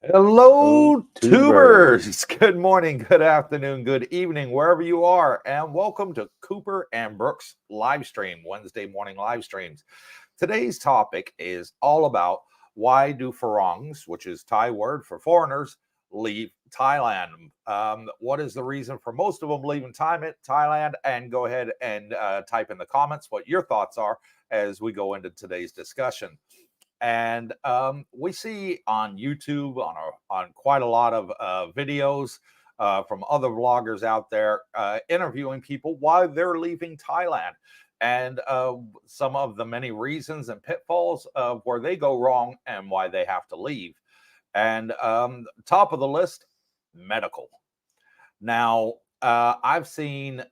Hello, Tubers. tubers. Good morning, good afternoon, good evening, wherever you are, and welcome to Cooper and Brooks live stream, Wednesday morning live streams. Today's topic is all about why do farangs, which is Thai word for foreigners, leave Thailand. What is the reason for most of them leaving Thailand? And go ahead and type in the comments what your thoughts are as we go into today's discussion. And we see on YouTube on quite a lot of videos from other vloggers out there interviewing people why they're leaving Thailand and some of the many reasons and pitfalls of where they go wrong and why they have to leave. And top of the list, medical. Now, I've seen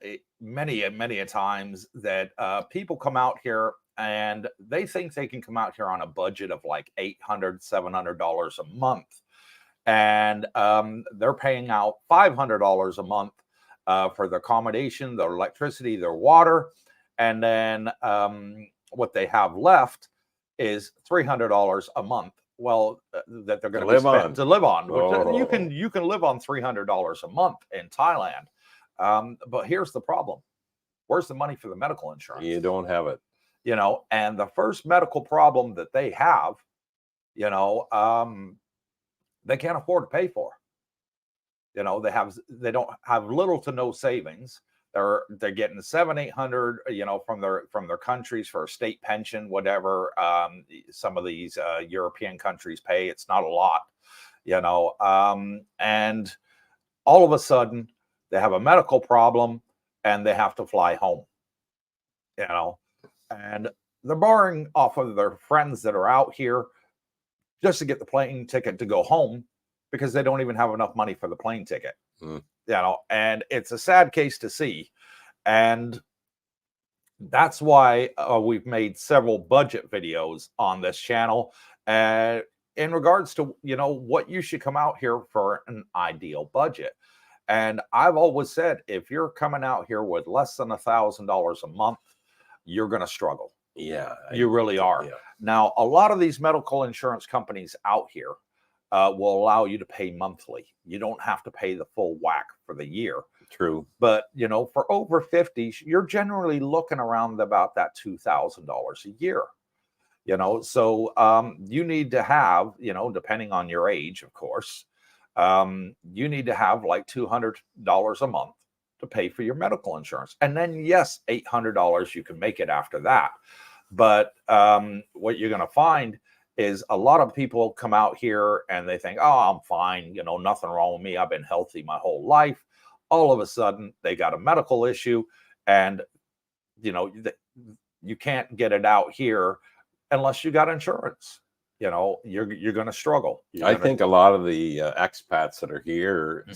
many a times that people come out here and they think they can come out here on a budget of like $800, $700 a month. And they're paying out $500 a month for their accommodation, their electricity, their water. And then what they have left is $300 a month. Well, that they're going to spend to live on. Which you can live on $300 a month in Thailand. But here's the problem. Where's the money for the medical insurance? You don't have it. You know, and the first medical problem that they have, you know, they can't afford to pay for. You know, they don't have little to no savings. They're getting 700-800, you know, from their countries for a state pension, whatever. Some of these European countries pay. It's not a lot, you know, and all of a sudden they have a medical problem and they have to fly home, you know. And they're borrowing off of their friends that are out here just to get the plane ticket to go home because they don't even have enough money for the plane ticket. You know, and it's a sad case to see. And that's why we've made several budget videos on this channel in regards to, you know, what you should come out here for an ideal budget. And I've always said, if you're coming out here with less than $1,000 a month, you're going to struggle. Yeah, you really are. Yeah. Now, a lot of these medical insurance companies out here will allow you to pay monthly. You don't have to pay the full whack for the year. True. But, you know, for over 50, you're generally looking around about that $2,000 a year. You know, so you need to have, you know, depending on your age, of course, you need to have like $200 a month to pay for your medical insurance. And then, yes, $800, you can make it after that. But what you're going to find is a lot of people come out here and they think, oh, I'm fine. You know, nothing wrong with me. I've been healthy my whole life. All of a sudden, they got a medical issue and, you know, you can't get it out here unless you got insurance. You know, you're going to struggle. I think a lot of the expats that are here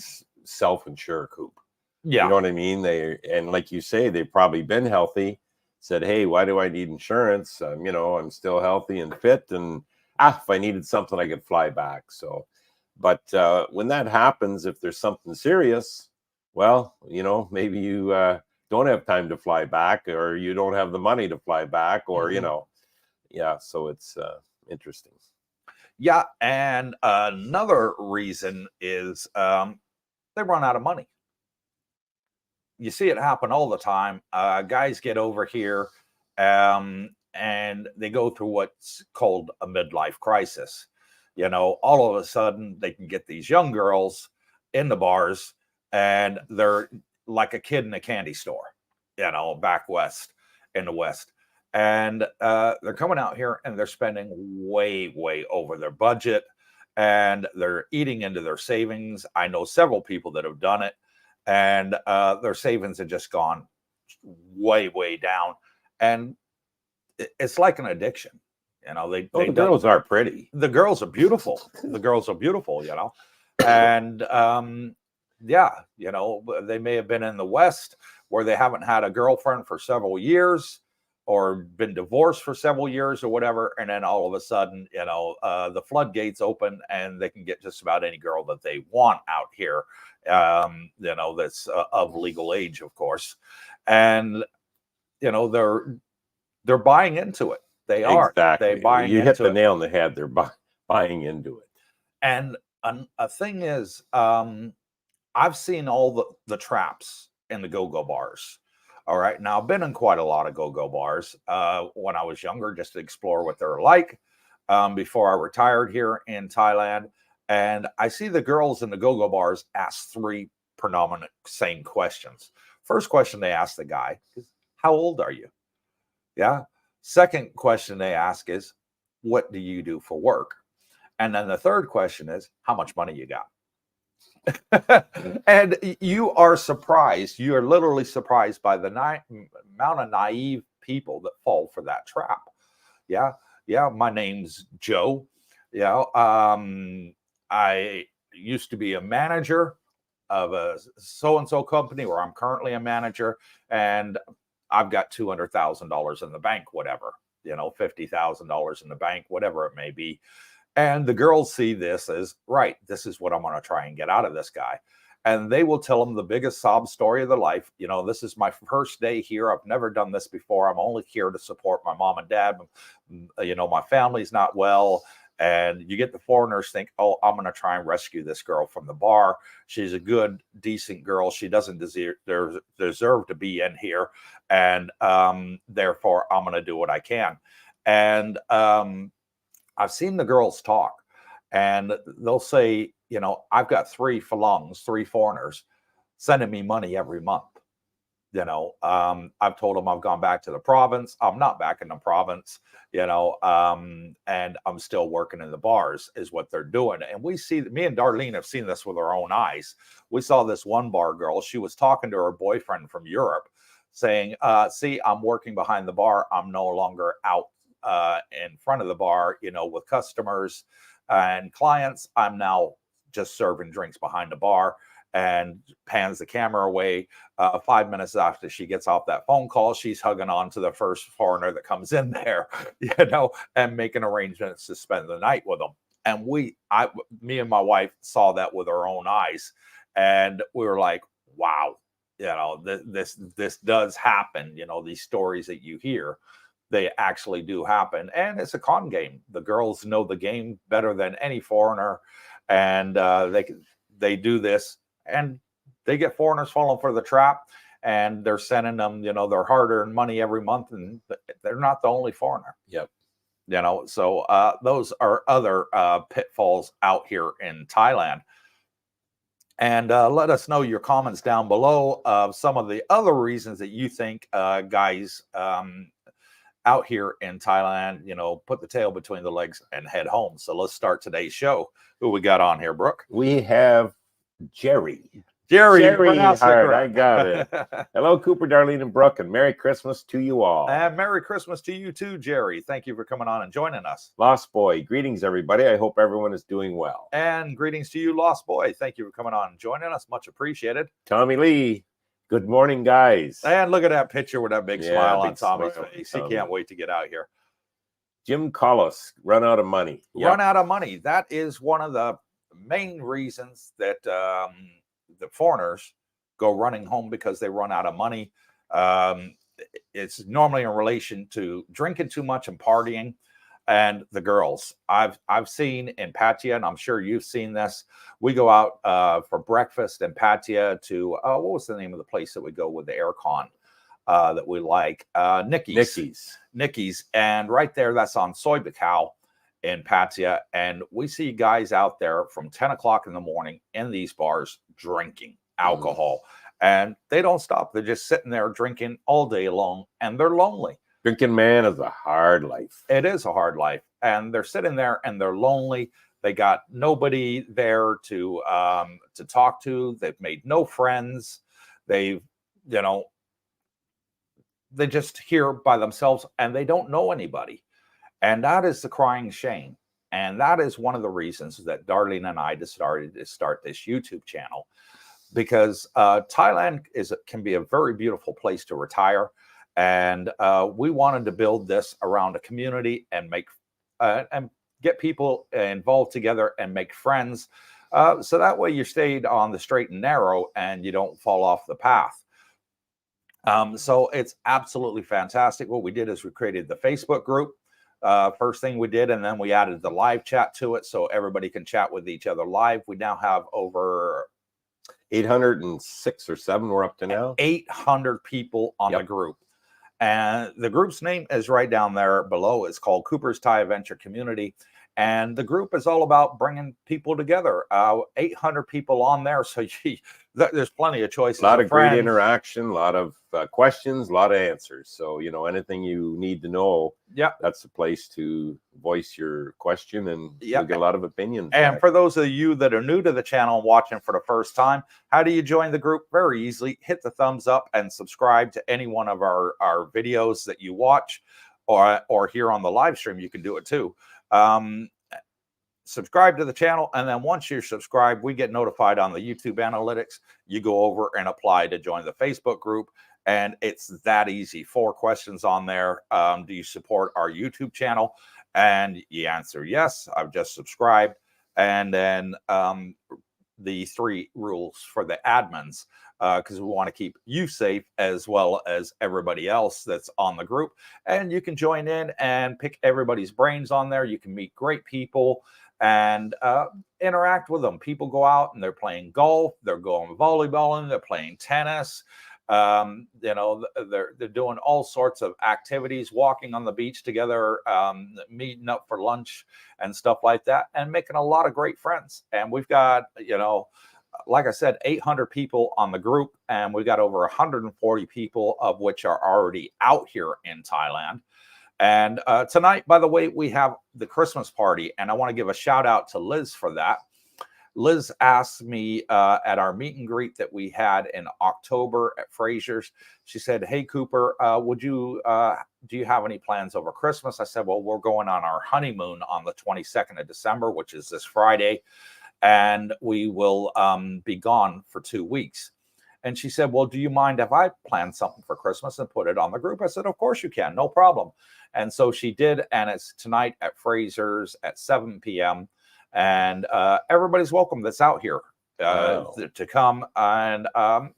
self-insure, Coop. Yeah. You know what I mean? And like you say, they've probably been healthy, said, hey, why do I need insurance? You know, I'm still healthy and fit. And if I needed something, I could fly back. So, but when that happens, if there's something serious, well, you know, maybe you don't have time to fly back or you don't have the money to fly back or, you know, yeah. So it's interesting. Yeah. And another reason is they run out of money. You see it happen all the time. Guys get over here and they go through what's called a midlife crisis. You know, all of a sudden they can get these young girls in the bars and they're like a kid in a candy store, you know, back west in the West. And they're coming out here and they're spending way over their budget and they're eating into their savings. I know several people that have done it. And their savings have just gone way down. And it's like an addiction. You know, the girls are pretty. The girls are beautiful. The girls are beautiful, you know. And yeah, you know, they may have been in the West where they haven't had a girlfriend for several years or been divorced for several years or whatever. And then all of a sudden, you know, the floodgates open and they can get just about any girl that they want out here. You know, that's of legal age, of course. And, you know, they're buying into it. They are. Exactly. They're buying you into hit the it. nail on the head. They're buying into it. And a thing is, I've seen all the traps in the go-go bars. All right. Now, I've been in quite a lot of go-go bars when I was younger, just to explore what they're like before I retired here in Thailand. And I see the girls in the go-go bars ask three predominant same questions. First question they ask the guy is, how old are you? Yeah. Second question they ask is, what do you do for work? And then the third question is, how much money you got? And you are surprised. You are literally surprised by the amount of naive people that fall for that trap. Yeah. Yeah. My name's Joe. Yeah. I used to be a manager of a so-and-so company where I'm currently a manager, and I've got $200,000 in the bank, whatever, $50,000 in the bank, whatever it may be. And the girls see this as, right, this is what I'm going to try and get out of this guy. And they will tell them the biggest sob story of their life. This is my first day here. I've never done this before. I'm only here to support my mom and dad. My family's not well. And you get the foreigners think, oh, I'm going to try and rescue this girl from the bar. She's a good, decent girl. She doesn't deserve to be in here. And therefore, I'm going to do what I can. And I've seen the girls talk, and they'll say, I've got three filings, three foreigners sending me money every month. I've told them I've gone back to the province. I'm not back in the province, and I'm still working in the bars is what they're doing. And me and Darlene have seen this with our own eyes. We saw this one bar girl. She was talking to her boyfriend from Europe saying, see, I'm working behind the bar. I'm no longer out in front of the bar, with customers and clients. I'm now just serving drinks behind the bar, and pans the camera away. 5 minutes after she gets off that phone call, she's hugging on to the first foreigner that comes in there, and making arrangements to spend the night with them. And me and my wife saw that with our own eyes, and we were like, wow, this does happen. These stories that you hear, they actually do happen. And it's a con game. The girls know the game better than any foreigner. And they do this, and they get foreigners falling for the trap, and they're sending them, their hard-earned money every month, and they're not the only foreigner. Yep. So those are other pitfalls out here in Thailand. And let us know your comments down below of some of the other reasons that you think guys out here in Thailand, put the tail between the legs and head home. So let's start today's show. Who we got on here, Brooke? We have Jerry. Jerry Hart, I got it. Hello, Cooper, Darlene, and Brooke, and Merry Christmas to you all. And Merry Christmas to you too, Jerry. Thank you for coming on and joining us. Lost Boy, greetings, everybody. I hope everyone is doing well. And greetings to you, Lost Boy. Thank you for coming on and joining us. Much appreciated. Tommy Lee, good morning, guys. And look at that picture with that big smile on Tommy's face. He Tommy. Can't wait to get out here. Jim Collis, run out of money. Run out of money. That is one of the main reasons that the foreigners go running home, because they run out of money. It's normally in relation to drinking too much and partying. And the girls, I've seen in Pattaya, and I'm sure you've seen this. We go out for breakfast in Pattaya to what was the name of the place that we go with the aircon that we like? Nicky's. And right there, that's on Soi Buakhao in Pattaya. And we see guys out there from 10 o'clock in the morning in these bars drinking alcohol. And they don't stop. They're just sitting there drinking all day long, and they're lonely. Drinking, man, is a hard life. It is a hard life. And they're sitting there and they're lonely. They got nobody there to talk to. They've made no friends. They've, they just here by themselves, and they don't know anybody. And that is the crying shame. And that is one of the reasons that Darlene and I decided to start this YouTube channel, because Thailand can be a very beautiful place to retire. And we wanted to build this around a community and get people involved together and make friends. So that way you stayed on the straight and narrow and you don't fall off the path. So it's absolutely fantastic. What we did is we created the Facebook group. First thing we did, and then we added the live chat to it so everybody can chat with each other live. We now have over 806 or 7 we're up to now. 800 people on the group. And the group's name is right down there below. It's called Cooper's Thai Adventure Community. And the group is all about bringing people together. 800 people on there. So there's plenty of choices. A lot of great interaction, a lot of questions, a lot of answers. So, you know, anything you need to know, that's the place to voice your question, and you'll get a lot of opinions. And back. for those of you that are new to the channel, watching for the first time, how do you join the group? Very easily. Hit the thumbs up and subscribe to any one of our videos that you watch, or here on the live stream. You can do it too. Subscribe to the channel, and then once you're subscribed, we get notified on the YouTube analytics. You go over and apply to join the Facebook group, and it's that easy. 4 questions on there. Do you support our YouTube channel? And you answer yes, I've just subscribed. And then the 3 rules for the admins, because we want to keep you safe as well as everybody else that's on the group. And you can join in and pick everybody's brains on there. You can meet great people and interact with them. People go out and they're playing golf, they're going volleyballing, they're playing tennis. You know, they're doing all sorts of activities, walking on the beach together, meeting up for lunch and stuff like that, and making a lot of great friends. And we've got, you know, like I said, 800 people on the group, and we've got over 140 people, of which are already out here in Thailand. And tonight, by the way, we have the Christmas party, and I want to give a shout out to Liz for that. Liz asked me at our meet and greet that we had in October at Fraser's. She said, "Hey, Cooper, do you have any plans over Christmas?" I said, "Well, we're going on our honeymoon on the 22nd of December, which is this Friday, and we will be gone for 2 weeks." And she said, "Well, do you mind if I plan something for Christmas and put it on the group?" I said, "Of course you can, no problem." And so she did, and it's tonight at Fraser's at 7 p.m. And everybody's welcome that's out here to come. And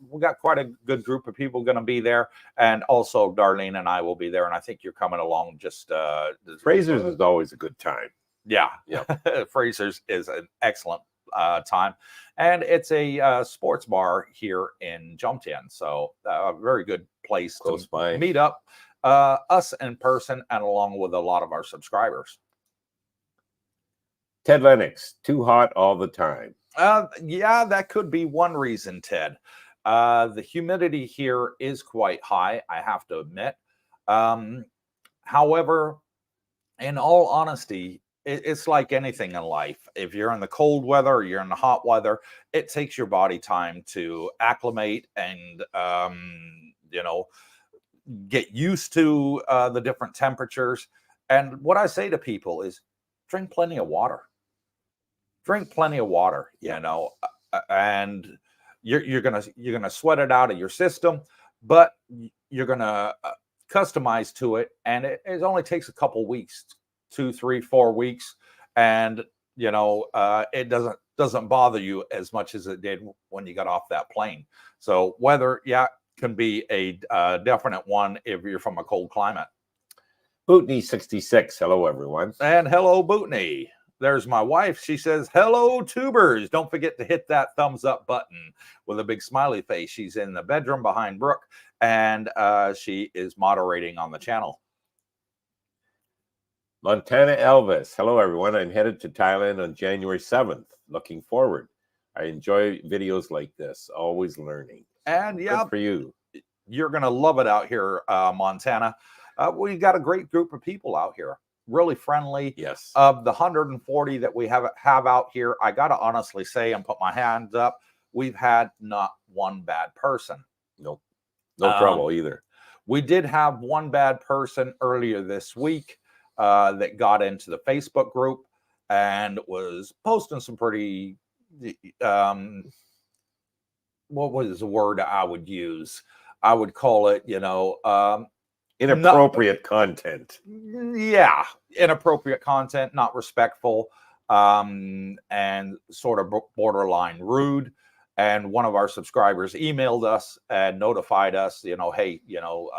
we got quite a good group of people going to be there. And also Darlene and I will be there. And I think you're coming along. Just Fraser's is always a good time. Yeah. Fraser's is an excellent time. And it's a sports bar here in Jomtien. So a very good place close to by. Meet up us in person, and along with a lot of our subscribers. Ted Lennox, too hot all the time. Yeah, that could be one reason, Ted. The humidity here is quite high, I have to admit. However, in all honesty, it's like anything in life. If you're in the cold weather or you're in the hot weather, it takes your body time to acclimate and, you know, get used to the different temperatures. And what I say to people is drink plenty of water. Drink plenty of water, you know, and you're gonna sweat it out of your system, but you're gonna customize to it, and it only takes a couple weeks, 2, 3, 4 weeks, and you know it doesn't bother you as much as it did when you got off that plane. So weather, can be a definite one if you're from a cold climate. Bootney 66, hello everyone. And hello Bootney. There's my wife. She says, "Hello, tubers. Don't forget to hit that thumbs up button," with a big smiley face. She's in the bedroom behind Brooke, and she is moderating on the channel. Montana Elvis, hello everyone. I'm headed to Thailand on January 7th. Looking forward. I enjoy videos like this. Always learning. And good for you. You're going to love it out here, Montana. We got a great group of people out here. Really friendly. Yes. Of the 140 that we have out here, I got to honestly say and put my hands up, we've had not one bad person. Nope. No trouble either. We did have one bad person earlier this week that got into the Facebook group and was posting some pretty, what was the word I would use? I would call it, you know, inappropriate content. Yeah, inappropriate content, not respectful, and sort of borderline rude. And one of our subscribers emailed us and notified us, you know, hey, you know,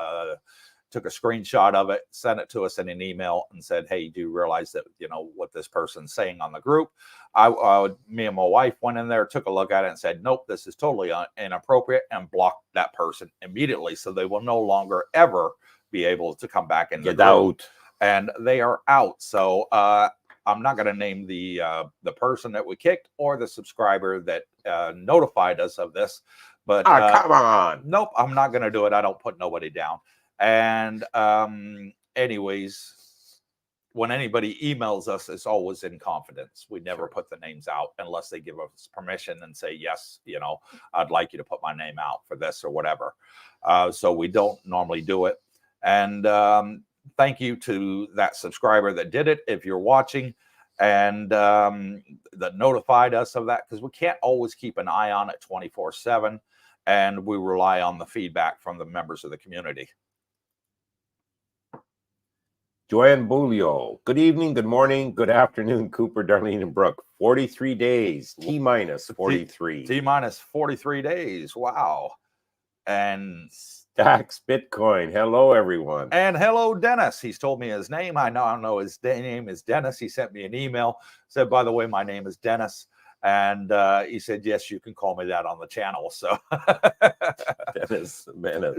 took a screenshot of it, sent it to us in an email, and said, "Hey, do you realize that what this person's saying on the group?" Me and my wife went in there, took a look at it, and said, "Nope, this is totally inappropriate," and blocked that person immediately, so they will no longer ever be able to come back in the Get out. And they are out. So I'm not going to name the person that we kicked or the subscriber that notified us of this. But come on. Nope, I'm not going to do it. I don't put nobody down. And anyways, when anybody emails us, it's always in confidence. We never put the names out unless they give us permission and say, yes, I'd like you to put my name out for this or whatever. So we don't normally do it. And thank you to that subscriber that did it, if you're watching, and that notified us of that, because we can't always keep an eye on it 24/7, and we rely on the feedback from the members of the community. Joanne Bulio, good evening, good morning, good afternoon, Cooper, Darlene, and Brooke. 43 days, T-minus 43. T-minus 43 days, wow. And Stacks Bitcoin, hello, everyone. And hello, Dennis. He's told me his name. I know his name is Dennis. He sent me an email, said, by the way, my name is Dennis. And he said, yes, you can call me that on the channel. So Dennis.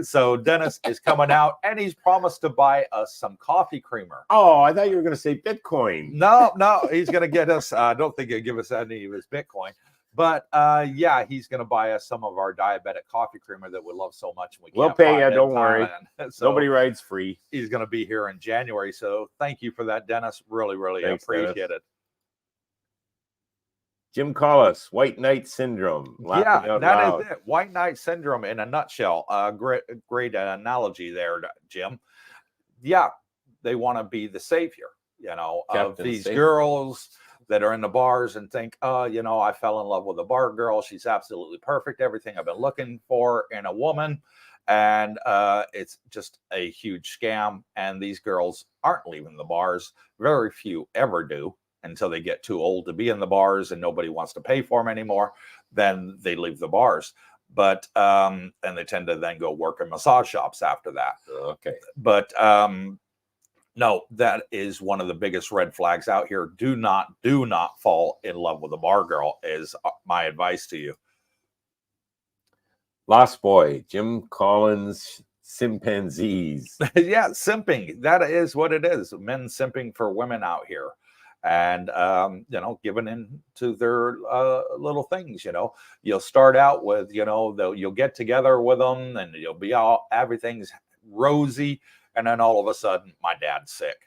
So Dennis is coming out, and he's promised to buy us some coffee creamer. Oh, I thought you were going to say Bitcoin. No, he's going to get us. I don't think he'll give us any of his Bitcoin. But yeah, he's going to buy us some of our diabetic coffee creamer that we love so much. We'll pay you, don't worry. So nobody rides free. He's going to be here in January. So thank you for that, Dennis. Really, really appreciate it. Jim Collis, White Knight Syndrome. Yeah, that is it. White Knight Syndrome in a nutshell. Great analogy there, Jim. Yeah, they want to be the savior, of these girls that are in the bars and think, oh, I fell in love with a bar girl. She's absolutely perfect. Everything I've been looking for in a woman. And it's just a huge scam. And these girls aren't leaving the bars. Very few ever do, until they get too old to be in the bars and nobody wants to pay for them anymore. Then they leave the bars. But and they tend to then go work in massage shops after that. Okay. But no, that is one of the biggest red flags out here. Do not fall in love with a bar girl, is my advice to you. Lost Boy, Jim Collins, Chimpanzees. Yeah, simping. That is what it is. Men simping for women out here. And, giving in to their little things, You'll start out with, you'll get together with them and you'll be everything's rosy. And then all of a sudden, my dad's sick.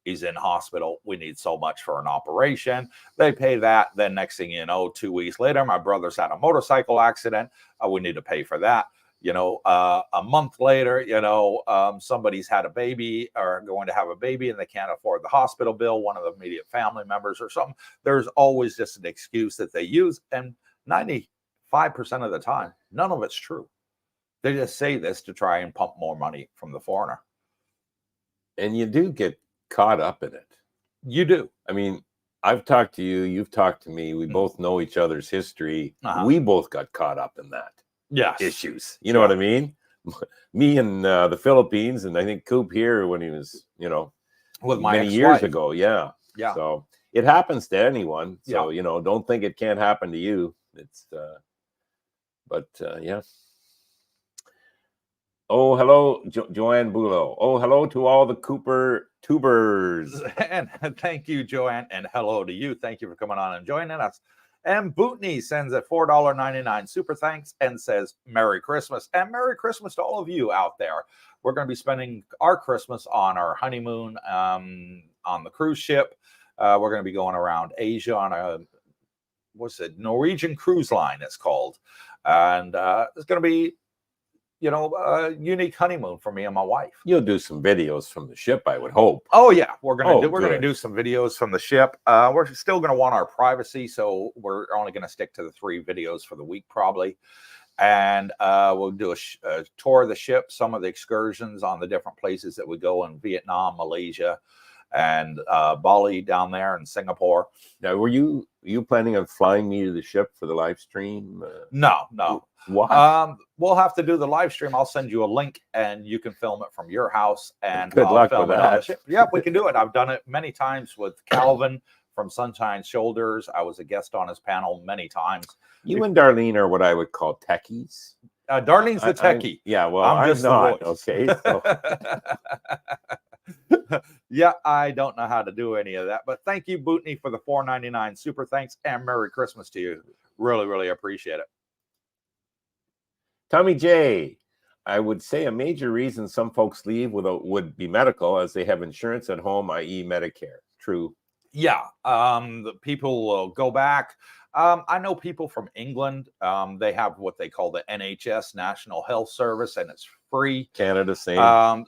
He's in hospital. We need so much for an operation. They pay that. Then next thing you know, 2 weeks later, my brother's had a motorcycle accident. We need to pay for that. A month later, somebody's had a baby or going to have a baby and they can't afford the hospital bill, one of the immediate family members or something. There's always just an excuse that they use. And 95% of the time, none of it's true. They just say this to try and pump more money from the foreigner. And you do get caught up in it. You do. I mean, I've talked to you, you've talked to me. We both know each other's history. We both got caught up in that. Issues. You know what I mean? Me in the Philippines, and I think Coop here when he was, with my many years ago. Yeah. Yeah. So it happens to anyone. So, don't think it can't happen to you. It's, yeah. Oh, hello, Joanne Bulo. Oh, hello to all the Cooper tubers. And thank you, Joanne, and hello to you. Thank you for coming on and joining us. And Bootney sends a $4.99 super thanks and says, Merry Christmas. And Merry Christmas to all of you out there. We're going to be spending our Christmas on our honeymoon on the cruise ship. We're going to be going around Asia on a, Norwegian cruise line, it's called. And it's going to be, a unique honeymoon for me and my wife. You'll do some videos from the ship, I would hope. Oh yeah, we're gonna do some videos from the ship. We're still gonna want our privacy, so we're only gonna stick to the 3 videos for the week probably. And we'll do a tour of the ship, some of the excursions on the different places that we go in Vietnam, Malaysia, and Bali down there in Singapore. Now, were you planning on flying me to the ship for the live stream? No. What? We'll have to do the live stream. I'll send you a link and you can film it from your house, and Good I'll luck film with it on the that. ship. Yeah, we can do it. I've done it many times with Calvin from Sunshine Shoulders. I was a guest on his panel many times. You and Darlene are what I would call techies. Darlene's the techie. Yeah, well, I'm just not. the voice. Okay. So. Yeah, I don't know how to do any of that, but thank you, Bootney, for the $4.99 super thanks, and Merry Christmas to you. Really, really appreciate it. Tommy J, I would say a major reason some folks leave would be medical, as they have insurance at home, i.e. Medicare. True. Yeah, the people will go back. I know people from England. They have what they call the NHS, National Health Service, and it's free. Canada, same. Well,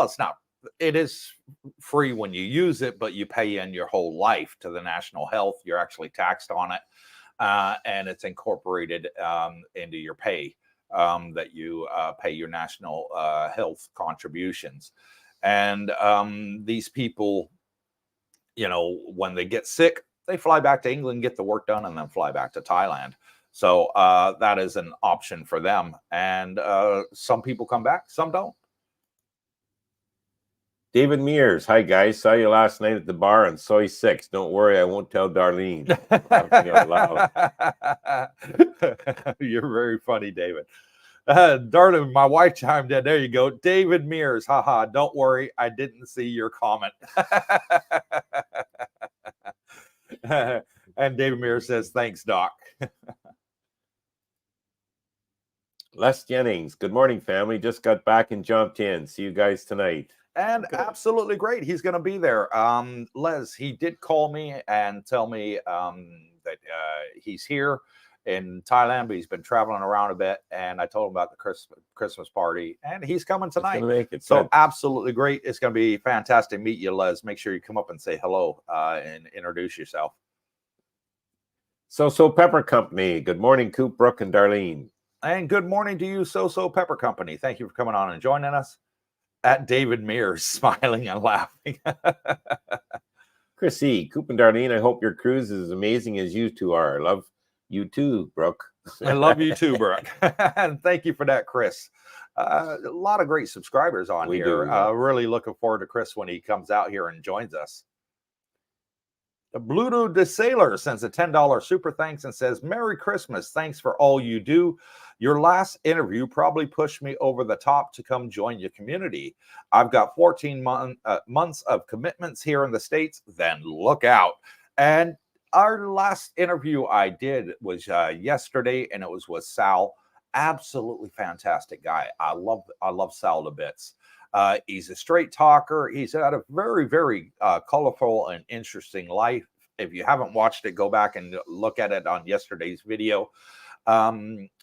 it's not. It is free when you use it, but you pay in your whole life to the National Health. You're actually taxed on it, and it's incorporated into your pay that you pay your National Health contributions. And these people, when they get sick, they fly back to England, get the work done, and then fly back to Thailand. So that is an option for them. And some people come back, some don't. David Mears, hi guys, saw you last night at the bar on Soy 6. Don't worry, I won't tell Darlene. You're very funny, David. Darlene, my wife chimed in. There you go. David Mears, haha, don't worry, I didn't see your comment. And David Mears says, thanks, Doc. Les Jennings, good morning, family. Just got back and jumped in. See you guys tonight. And absolutely great. He's going to be there. Les, he did call me and tell me that he's here in Thailand, but he's been traveling around a bit. And I told him about the Christmas party, and he's coming tonight. Make it so good. Absolutely great. It's going to be fantastic to meet you, Les. Make sure you come up and say hello and introduce yourself. So Pepper Company. Good morning, Coop, Brooke, and Darlene. And good morning to you, So Pepper Company. Thank you for coming on and joining us. At David Mears, smiling and laughing. Chris E. Coop and Darlene, I hope your cruise is as amazing as you two are. I love you too, Brooke. I love you too, Brooke. And thank you for that, Chris. A lot of great subscribers on here. Really looking forward to Chris when he comes out here and joins us. Bluto de Sailor sends a $10 super thanks and says, Merry Christmas. Thanks for all you do. Your last interview probably pushed me over the top to come join your community. I've got 14 months of commitments here in the States. Then look out. And our last interview I did was yesterday, and it was with Sal. Absolutely fantastic guy. I love Sal to bits. He's a straight talker. He's had a very, very colorful and interesting life. If you haven't watched it, go back and look at it on yesterday's video.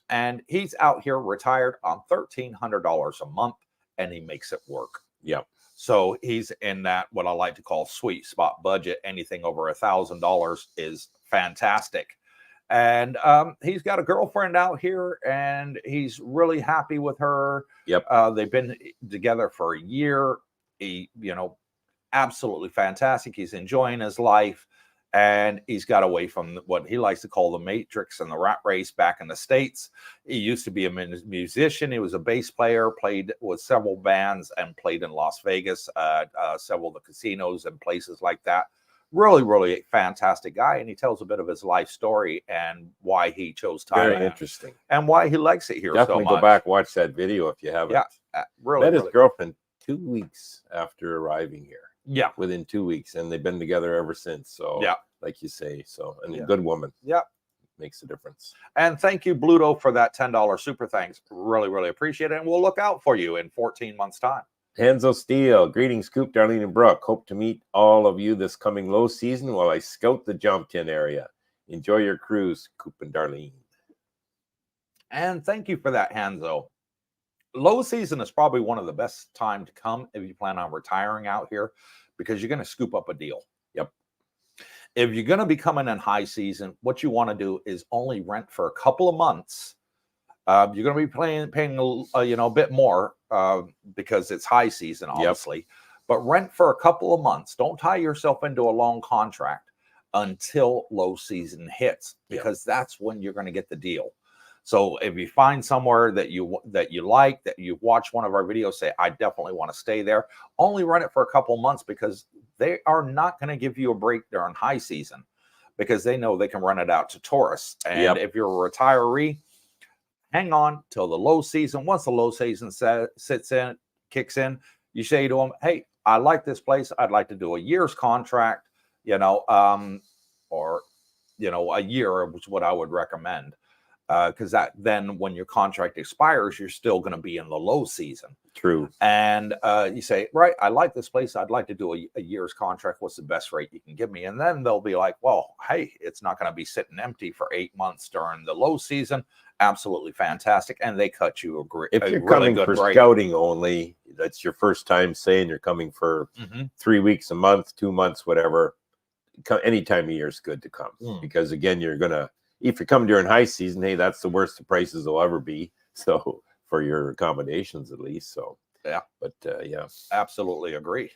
And he's out here retired on $1,300 a month, and he makes it work. Yep. So he's in that, what I like to call sweet spot budget. Anything over $1,000 is fantastic. And he's got a girlfriend out here, and he's really happy with her. Yep. They've been together for a year. He, absolutely fantastic. He's enjoying his life, and he's got away from what he likes to call the matrix and the rat race back in the States. He used to be a musician. He was a bass player, played with several bands, and played in Las Vegas, several of the casinos and places like that. Really, really fantastic guy, and he tells a bit of his life story and why he chose Thailand. Very interesting. And why he likes it here so much. Definitely go back, watch that video if you haven't. Yeah, really. Met his girlfriend 2 weeks after arriving here. Yeah. Within 2 weeks, and they've been together ever since. So, yeah, like you say, a good woman. Yeah. Makes a difference. And thank you, Bluto, for that $10 super thanks. Really, really appreciate it. And we'll look out for you in 14 months' time. Hanzo Steele, greetings, Coop, Darlene, and Brooke. Hope to meet all of you this coming low season while I scout the jump in area. Enjoy your cruise, Coop and Darlene. And thank you for that, Hanzo. Low season is probably one of the best time to come if you plan on retiring out here, because you're going to scoop up a deal. Yep. If you're going to be coming in high season, what you want to do is only rent for a couple of months. You're going to be paying a bit more because it's high season, obviously. Yep. but rent for a couple of months. Don't tie yourself into a long contract until low season hits, because that's when you're going to get the deal. So if you find somewhere that you like, that you've watched one of our videos, say, I definitely want to stay there, only rent it for a couple of months, because they are not going to give you a break during high season, because they know they can rent it out to tourists. And if you're a retiree, hang on till the low season. Once the low season kicks in, you say to them, hey, I like this place. I'd like to do a year's contract, or, a year is what I would recommend. Because then when your contract expires, you're still going to be in the low season. True. And you say, right, I like this place. I'd like to do a year's contract. What's the best rate you can give me? And then they'll be like, well, hey, it's not going to be sitting empty for 8 months during the low season. Absolutely fantastic. And they cut you if you're really coming good for break. Scouting only, that's your first time saying you're coming for 3 weeks, a month, 2 months, whatever. Any time of year is good to come, because again, if you come during high season, hey, that's the worst the prices will ever be. So for your accommodations, at least. So but absolutely agree.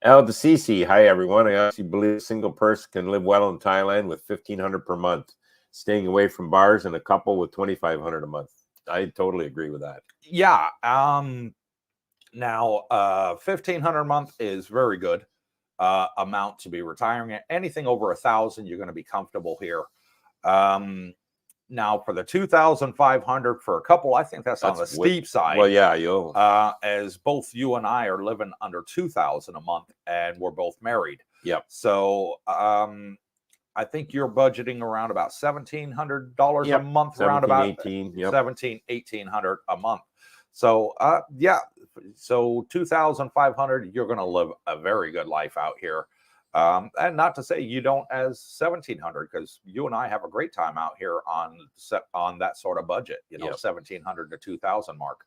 Al DeCC, hi everyone. I actually believe a single person can live well in Thailand with $1,500 per month, staying away from bars, and a couple with $2,500 a month. I totally agree with that. Yeah. Now, $1,500 a month is very good amount to be retiring at. Anything over 1,000, you're going to be comfortable here. Now for the 2,500 for a couple, I think that's on the steep side. Well, yeah, you'll as both you and I are living under 2,000 a month, and we're both married. Yep. So I think you're budgeting around about $1,700 a month, around about 1,800 a month. So so 2,500, you're going to live a very good life out here. And not to say you don't as 1,700, because you and I have a great time out here on that sort of budget, 1,700 to 2,000 mark.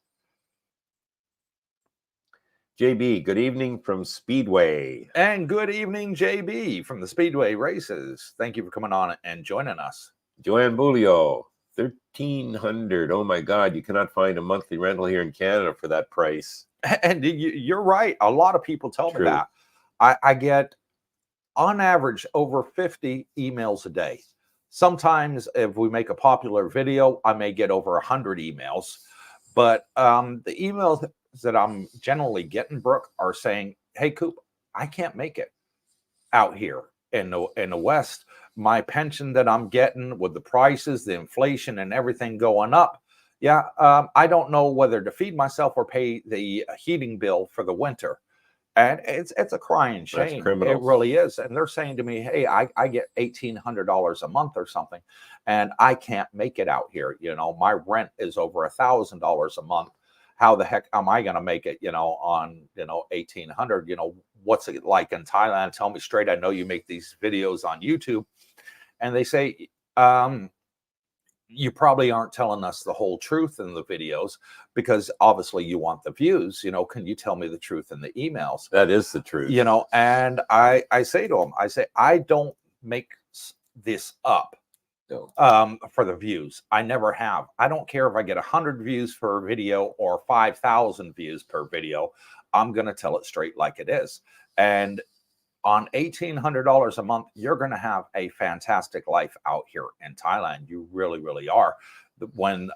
JB, good evening from Speedway. And good evening, JB from the Speedway races. Thank you for coming on and joining us. Joanne Bulio, 1,300. Oh my God, you cannot find a monthly rental here in Canada for that price. And you're right. A lot of people tell me that. I get, on average, over 50 emails a day. Sometimes if we make a popular video, I may get over 100 emails. But the emails that I'm generally getting, Brooke, are saying, hey, Coop, I can't make it out here in the West. My pension that I'm getting, with the prices, the inflation, and everything going up, I don't know whether to feed myself or pay the heating bill for the winter. And it's a crying shame. It really is. And they're saying to me, hey, I get $1,800 a month or something, and I can't make it out here. My rent is over $1,000 a month. How the heck am I going to make it, on, 1,800? What's it like in Thailand? Tell me straight. I know you make these videos on YouTube. And they say, you probably aren't telling us the whole truth in the videos, because obviously you want the views. Can you tell me the truth in the emails? That is the truth. And I say to them, I don't make this up for the views. I never have. I don't care if I get 100 views per video or 5,000 views per video. I'm going to tell it straight like it is. And on $1,800 a month, you're going to have a fantastic life out here in Thailand. You really, really are. When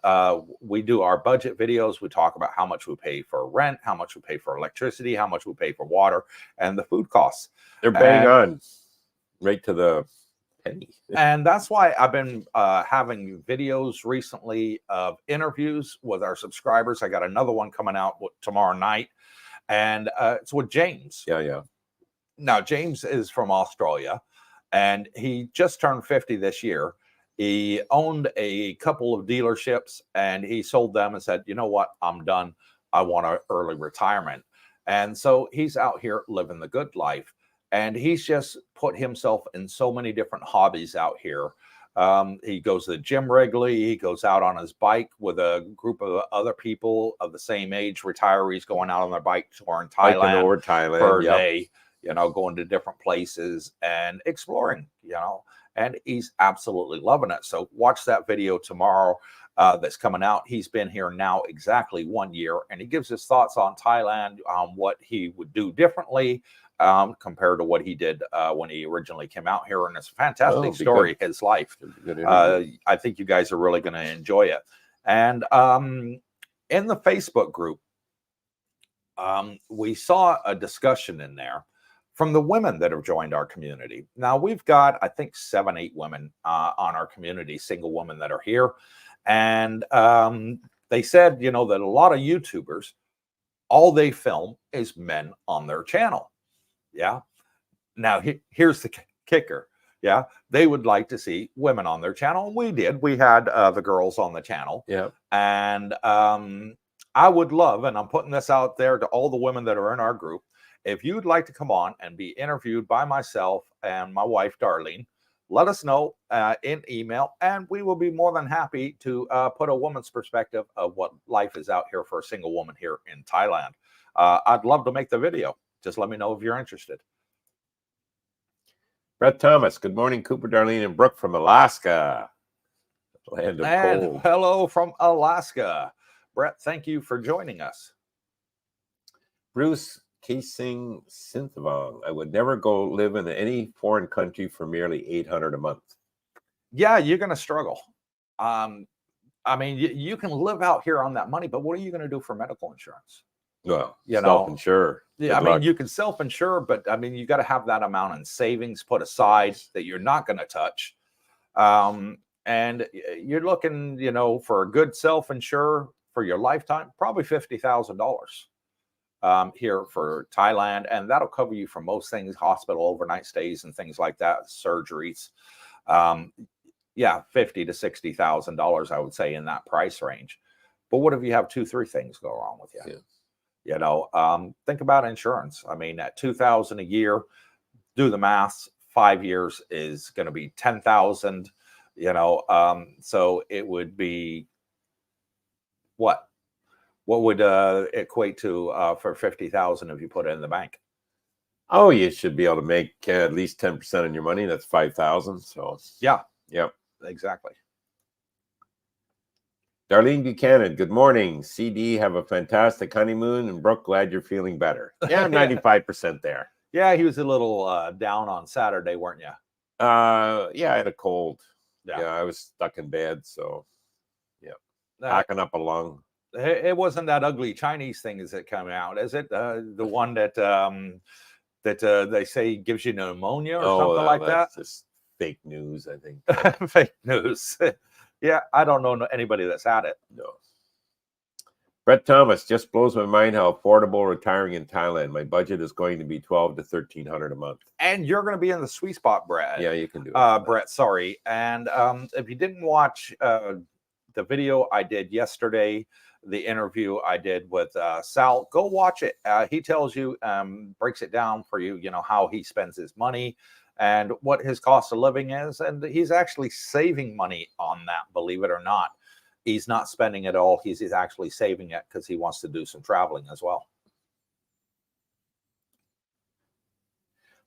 we do our budget videos, we talk about how much we pay for rent, how much we pay for electricity, how much we pay for water, and the food costs. They're bang on, right to the penny. And that's why I've been having videos recently of interviews with our subscribers. I got another one coming out tomorrow night, and it's with James. Yeah. Now, James is from Australia, and he just turned 50 this year. He owned a couple of dealerships, and he sold them and said, you know what, I'm done. I want an early retirement. And so he's out here living the good life. And he's just put himself in so many different hobbies out here. He goes to the gym regularly. He goes out on his bike with a group of other people of the same age, retirees, going out on their bike touring Thailand for a day. Going to different places and exploring, and he's absolutely loving it. So watch that video tomorrow. that's coming out. He's been here now exactly 1 year, and he gives his thoughts on Thailand, what he would do differently compared to what he did when he originally came out here. And it's a fantastic story, his life. I think you guys are really going to enjoy it. And in the Facebook group, we saw a discussion in there from the women that have joined our community. Now, we've got, I think, 7, 8 women on our community, single women that are here. And they said, that a lot of YouTubers, all they film is men on their channel. Yeah. Now, here's the kicker. Yeah. They would like to see women on their channel. And we did. We had the girls on the channel. Yeah. And I would love, and I'm putting this out there to all the women that are in our group, if you'd like to come on and be interviewed by myself and my wife, Darlene, let us know in email, and we will be more than happy to put a woman's perspective of what life is out here for a single woman here in Thailand. I'd love to make the video. Just let me know if you're interested. Brett Thomas, good morning, Cooper, Darlene, and Brooke from Alaska. Land of cold. Hello from Alaska. Brett, thank you for joining us. Bruce Casing Synthvong, I would never go live in any foreign country for merely $800 a month. Yeah, you're going to struggle. I mean, you can live out here on that money, but what are you going to do for medical insurance? Well, self-insure. Yeah, I mean, you can self-insure, but I mean, you got to have that amount in savings put aside that you're not going to touch. And you're looking, for a good self-insure for your lifetime, probably $50,000 here for Thailand. And that'll cover you for most things, hospital overnight stays and things like that, surgeries. Yeah, $50,000 to $60,000, I would say, in that price range. But what if you have 2, 3 things go wrong with you? Yeah. Think about insurance. I mean, at $2,000 a year, do the math. 5 years is going to be $10,000. So it would be what would equate to for $50,000 if you put it in the bank? Oh, you should be able to make at least 10% on your money. That's $5,000. So yeah, exactly. Darlene Buchanan, good morning. CD, have a fantastic honeymoon, and Brooke, glad you're feeling better. Yeah, 95% there. Yeah, he was a little down on Saturday, weren't you? Yeah, I had a cold. Yeah, I was stuck in bed, so yeah, packing up a lung. It wasn't that ugly Chinese thing that came out, is it? The one that they say gives you pneumonia or something like that? That's just fake news, I think. Fake news. Yeah, I don't know anybody that's had it. No. Brett Thomas, just blows my mind how affordable retiring in Thailand. My budget is going to be $1,200 to $1,300 a month. And you're going to be in the sweet spot, Brett. Yeah, you can do it. Brett, sorry. And if you didn't watch the video I did yesterday, the interview I did with Sal, go watch it. He tells you, breaks it down for you, how he spends his money and what his cost of living is. And he's actually saving money on that, believe it or not. He's not spending it all. He's actually saving it because he wants to do some traveling as well.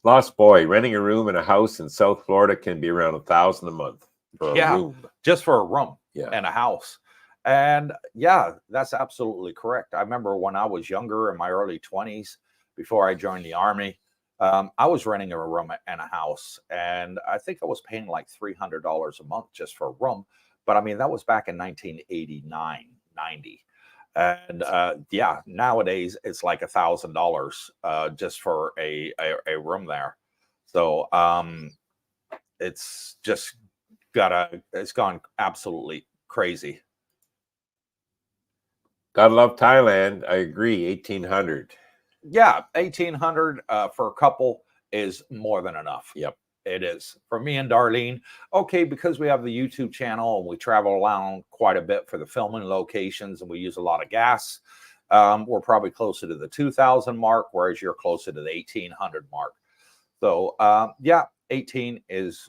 Lost Boy, renting a room in a house in South Florida can be around $1,000 a month for a room. Just for a room and a house. And yeah, that's absolutely correct. I remember when I was younger, in my early 20s, before I joined the Army, I was renting a room and a house, and I think I was paying like $300 a month just for a room. But I mean, that was back in 1989, 90. And yeah, nowadays it's like $1,000 just for a room there. So it's just it's gone absolutely crazy. Gotta love Thailand. I agree. 1,800. Yeah, 1,800 for a couple is more than enough. Yep. It is. For me and Darlene, okay, because we have the YouTube channel and we travel around quite a bit for the filming locations and we use a lot of gas, we're probably closer to the 2,000 mark, whereas you're closer to the 1,800 mark. So, yeah, 18 is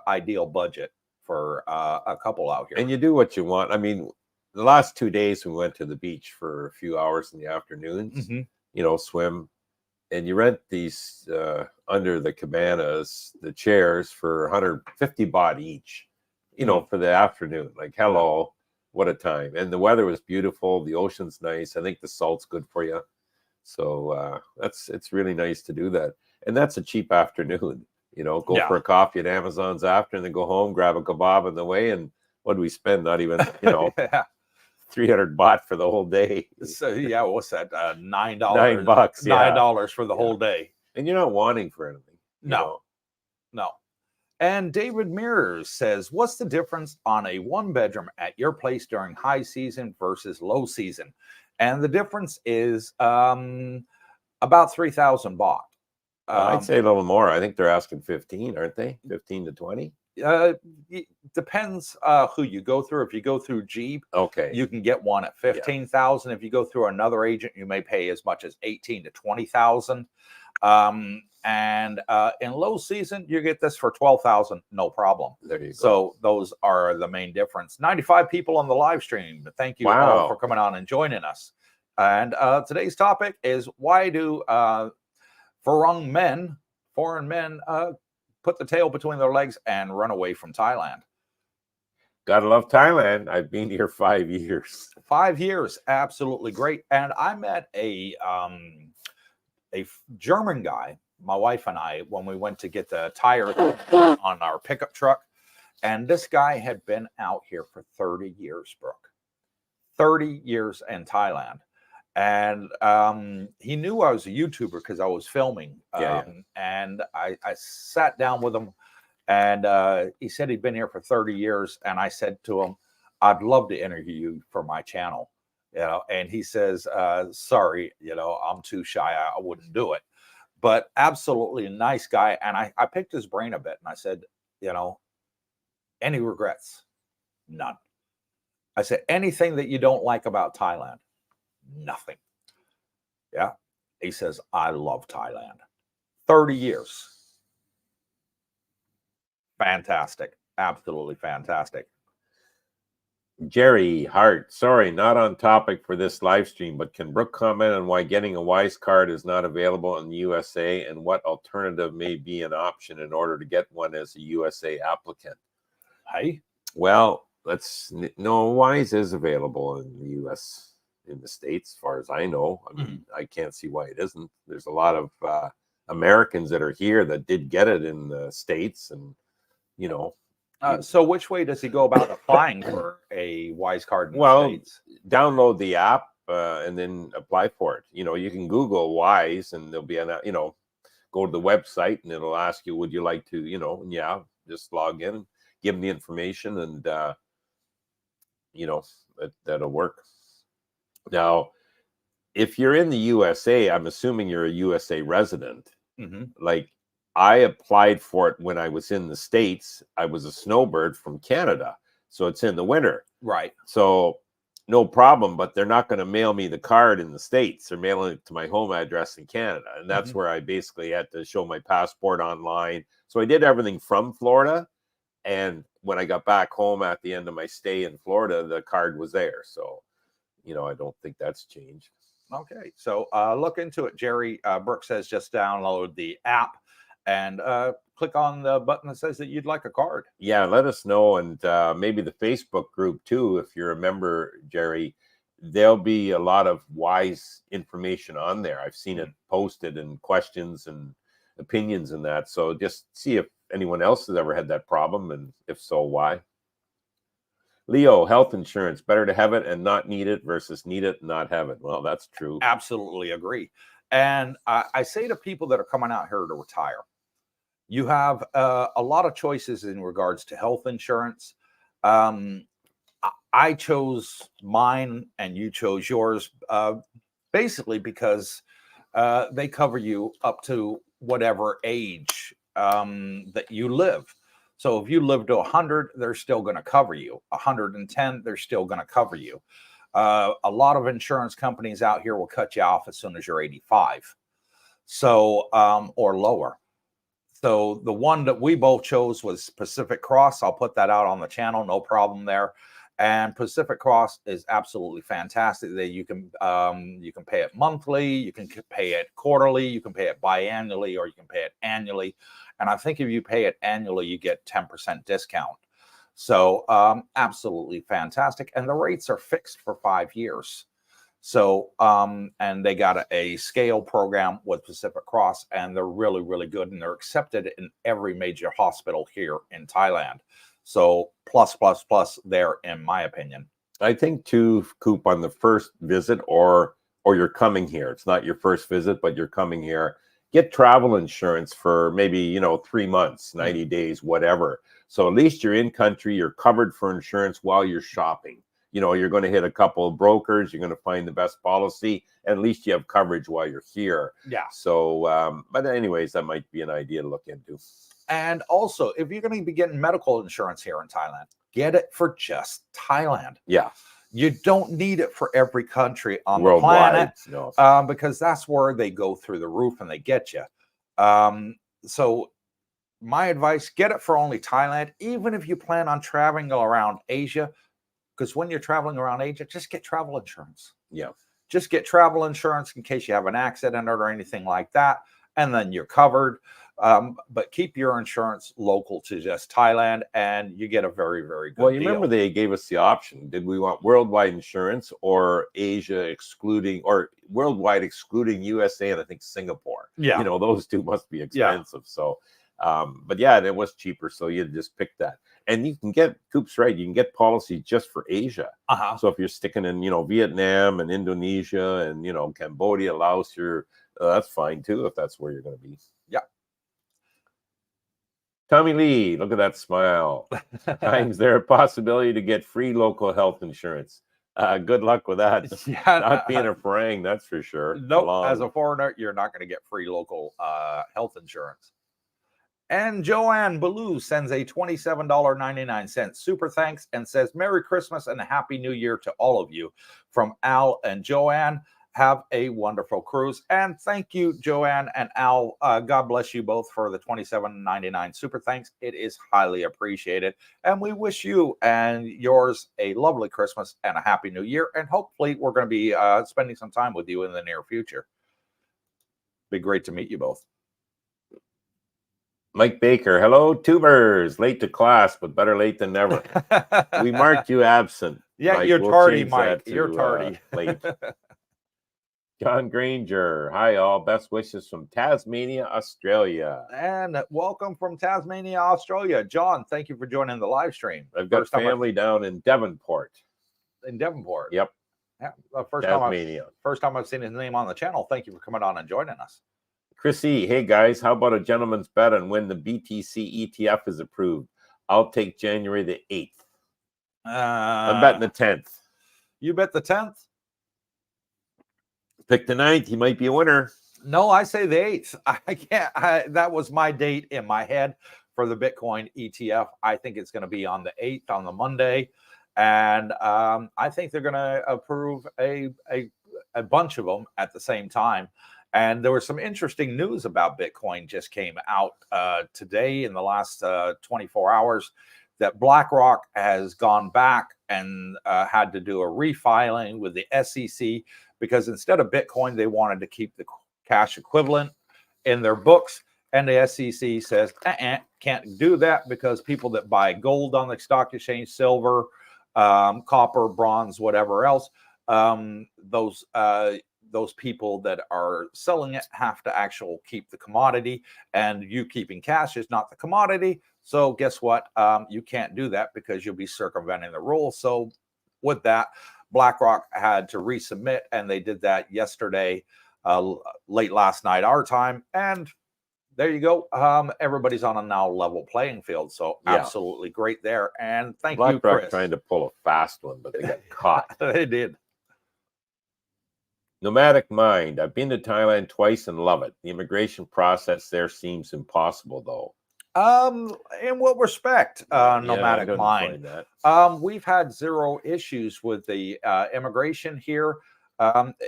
ideal budget for a couple out here. And you do what you want. I mean, the last 2 days we went to the beach for a few hours in the afternoons, swim. And you rent these under the cabanas, the chairs for 150 baht each, for the afternoon. Like, hello, what a time. And the weather was beautiful. The ocean's nice. I think the salt's good for you. So it's really nice to do that. And that's a cheap afternoon. Go Yeah. for a coffee at Amazon's after, and then go home, grab a kebab on the way. And what do we spend? Not even, Yeah. 300 baht for the whole day. So yeah, what's that? $9. $9, yeah. $9 for the whole day. And you're not wanting for anything. No. And David Mirrors says, what's the difference on a one-bedroom at your place during high season versus low season? And the difference is about 3,000 baht. I'd say a little more. I think they're asking 15, aren't they? 15 to 20? It depends who you go through. If you go through Jeep, okay, you can get one at 15,000. If you go through another agent, you may pay as much as 18 to 20,000. And in low season, you get this for 12,000, no problem. There you go. So those are the main difference. 95 people on the live stream. Thank you all for coming on and joining us. And today's topic is, why do foreign men put the tail between their legs and run away from Thailand? Gotta love Thailand. I've been here 5 years. 5 years, absolutely great. And I met a German guy, my wife and I, when we went to get the tire on our pickup truck. And this guy had been out here for 30 years, Brooke. 30 years in Thailand. And he knew I was a YouTuber because I was filming. And I sat down with him, and he said he'd been here for 30 years. And I said to him, I'd love to interview you for my channel. And he says, sorry, I'm too shy. I wouldn't do it. But absolutely a nice guy. And I picked his brain a bit, and I said, any regrets? None. I said, anything that you don't like about Thailand? Nothing. Yeah. He says, I love Thailand. 30 years. Fantastic. Absolutely fantastic. Jerry Hart, sorry, not on topic for this live stream, but can Brooke comment on why getting a Wise card is not available in the USA, and what alternative may be an option in order to get one as a USA applicant? Hey, well, Wise is available in the US, in the States, as far as I know. I mean, I can't see why it isn't. There's a lot of Americans that are here that did get it in the States, and so which way does he go about applying for a Wise card in the States? Download the app and then apply for it. You can Google Wise, and there'll be go to the website, and it'll ask you, would you like to, just log in, give them the information, and that'll work. Now, if you're in the USA, I'm assuming you're a USA resident. Like, I applied for it when I was in the States. I was a snowbird from Canada, so it's in the winter. Right. So no problem, but they're not going to mail me the card in the States. They're mailing it to my home address in Canada. And that's where I basically had to show my passport online. So I did everything from Florida. And when I got back home at the end of my stay in Florida, the card was there. So, I don't think that's changed. Okay. So look into it. Jerry Brooke says just download the app and click on the button that says that you'd like a card. Yeah, let us know. And maybe the Facebook group too, if you're a member, Jerry. There'll be a lot of Wise information on there. I've seen it posted, and questions and opinions and that. So just see if anyone else has ever had that problem, and if so, why. Leo, health insurance, better to have it and not need it versus need it and not have it. Well, that's true. Absolutely agree. And I say to people that are coming out here to retire, you have a lot of choices in regards to health insurance. I chose mine and you chose yours basically because they cover you up to whatever age that you live. So if you live to 100, they're still going to cover you. 110, they're still going to cover you. A lot of insurance companies out here will cut you off as soon as you're 85. So, or lower. So the one that we both chose was Pacific Cross. I'll put that out on the channel, no problem there. And Pacific Cross is absolutely fantastic. That you can pay it monthly, you can pay it quarterly, you can pay it biannually, or you can pay it annually. And I think if you pay it annually, you get 10% discount. So absolutely fantastic. And the rates are fixed for 5 years. So, and they got a scale program with Pacific Cross, and they're really, really good. And they're accepted in every major hospital here in Thailand. So plus, plus, plus there, in my opinion. I think too, Coop, on the first visit or you're coming here. It's not your first visit, but you're coming here. Get travel insurance for maybe 3 months, 90 days, whatever. So at least you're in country. You're covered for insurance while you're shopping. You're going to hit a couple of brokers. You're going to find the best policy. And at least you have coverage while you're here. Yeah. So, but anyways, that might be an idea to look into. And also, if you're going to be getting medical insurance here in Thailand, get it for just Thailand. Yeah. You don't need it for every country on Worldwide, the planet, because that's where they go through the roof and they get you. So my advice, get it for only Thailand, even if you plan on traveling around Asia, because when you're traveling around Asia, just get travel insurance. Yeah. Just get travel insurance in case you have an accident or anything like that, and then you're covered. But keep your insurance local to just Thailand, and you get a very, very good Well, you deal. remember they gave us the option. Did we want worldwide insurance or Asia excluding, or worldwide excluding USA and I think Singapore? Yeah. Those two must be expensive. So, but yeah, it was cheaper. So you just pick that. And you can get, Coop's right, you can get policy just for Asia. So if you're sticking in, Vietnam and Indonesia and, Cambodia, Laos, that's fine too, if that's where you're going to be. Yeah. Tommy Lee, look at that smile. Is there a possibility to get free local health insurance? Good luck with that. Yeah, not being a farang, that's for sure. Nope, as a foreigner, you're not going to get free local health insurance. And Joanne Ballou sends a $27.99 super thanks and says, Merry Christmas and a Happy New Year to all of you. From Al and Joanne. Have a wonderful cruise. And thank you, Joanne and Al. God bless you both for the $27.99 super thanks. It is highly appreciated. And we wish you and yours a lovely Christmas and a Happy New Year. And hopefully we're going to be spending some time with you in the near future. Be great to meet you both. Mike Baker, hello, tubers. Late to class, but better late than never. We marked you absent. Yeah, Mike. You're tardy, Mike. You're tardy. Late. John Granger, hi all. Best wishes from Tasmania, Australia. And welcome from Tasmania, Australia. John, thank you for joining the live stream. I've got family down in Devonport. In Devonport? Yep. Yeah, Tasmania. First time I've seen his name on the channel. Thank you for coming on and joining us. Chrissy, hey guys, how about a gentleman's bet on when the BTC ETF is approved? I'll take January the 8th. I'm betting the 10th. You bet the 10th? Pick the 9th. He might be a winner. No, I say the 8th. I can't. That was my date in my head for the Bitcoin ETF. I think it's going to be on the 8th, on the Monday. And I think they're going to approve a bunch of them at the same time. And there was some interesting news about Bitcoin just came out today in the last 24 hours that BlackRock has gone back and had to do a refiling with the SEC because instead of Bitcoin, they wanted to keep the cash equivalent in their books. And the SEC says, can't do that because people that buy gold on the stock exchange, silver, copper, bronze, whatever else, those people that are selling it have to actually keep the commodity, and you keeping cash is not the commodity. So guess what? You can't do that because you'll be circumventing the rules. So with that, BlackRock had to resubmit, and they did that yesterday, late last night, our time. And there you go. Everybody's on a now level playing field. So absolutely great there. And thank you, Chris. BlackRock trying to pull a fast one, but they got caught. They did. Nomadic Mind. I've been to Thailand twice and love it. The immigration process there seems impossible, though. In what respect, Nomadic Mind? We've had zero issues with the immigration here.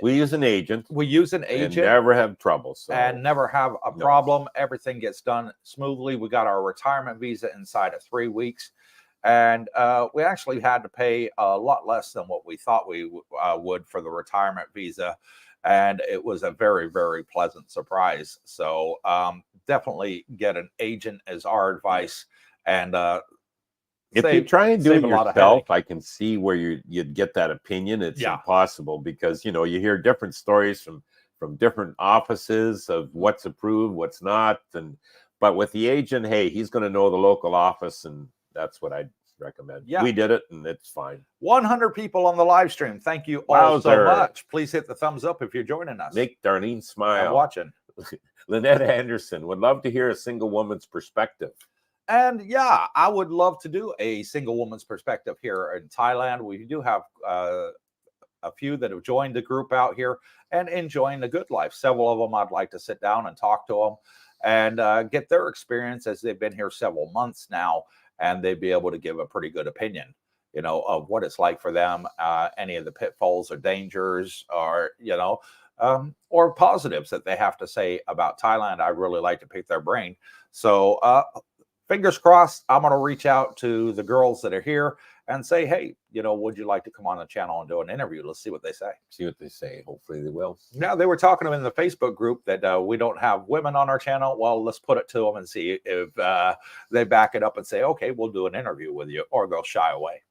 We use an agent. And never have trouble. And never have a problem. Everything gets done smoothly. We got our retirement visa inside of 3 weeks. And we actually had to pay a lot less than what we thought we would for the retirement visa. And it was a very, very pleasant surprise. So definitely get an agent as our advice. And If you try and do it save a lot of yourself, headache. I can see where you'd get that opinion. It's Yeah. impossible because, you know, you hear different stories from different offices of what's approved, what's not. But with the agent, hey, he's going to know the local office, and that's what I'd recommend. Yeah. We did it, and it's fine. 100 people on the live stream. Thank you all so Wowzer. much. Please hit the thumbs up if you're joining us. Make Darlene smile. I'm watching. Lynette Anderson would love to hear a single woman's perspective. And yeah, I would love to do a single woman's perspective here in Thailand. We do have a few that have joined the group out here and enjoying the good life. Several of them I'd like to sit down and talk to them and get their experience, as they've been here several months now, and they'd be able to give a pretty good opinion, you know, of what it's like for them, any of the pitfalls or dangers, or, you know, or positives that they have to say about Thailand. I'd really like to pick their brain. So fingers crossed, I'm going to reach out to the girls that are here and say, hey, you know, would you like to come on the channel and do an interview? Let's see what they say. See what they say. Hopefully they will. Yeah, they were talking to them in the Facebook group that we don't have women on our channel. Well, let's put it to them and see if they back it up and say, okay, we'll do an interview with you, or they'll shy away.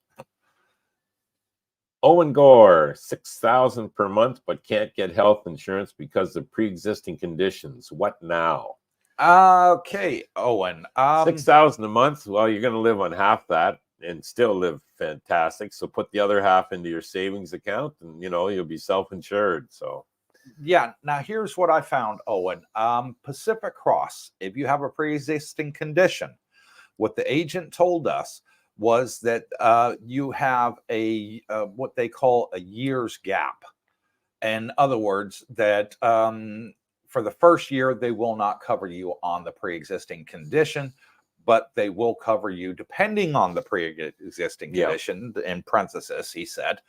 Owen Gore, $6,000 per month, but can't get health insurance because of pre-existing conditions. What now? Okay, Owen. $6,000 a month. Well, you're going to live on half that and still live fantastic. So put the other half into your savings account, and you know you'll be self-insured. So yeah. Now here's what I found, Owen. Pacific Cross. If you have a pre-existing condition, what the agent told us was that you have a what they call a year's gap. In other words, that for the first year, they will not cover you on the pre-existing condition, but they will cover you depending on the pre-existing condition, in parentheses, he said,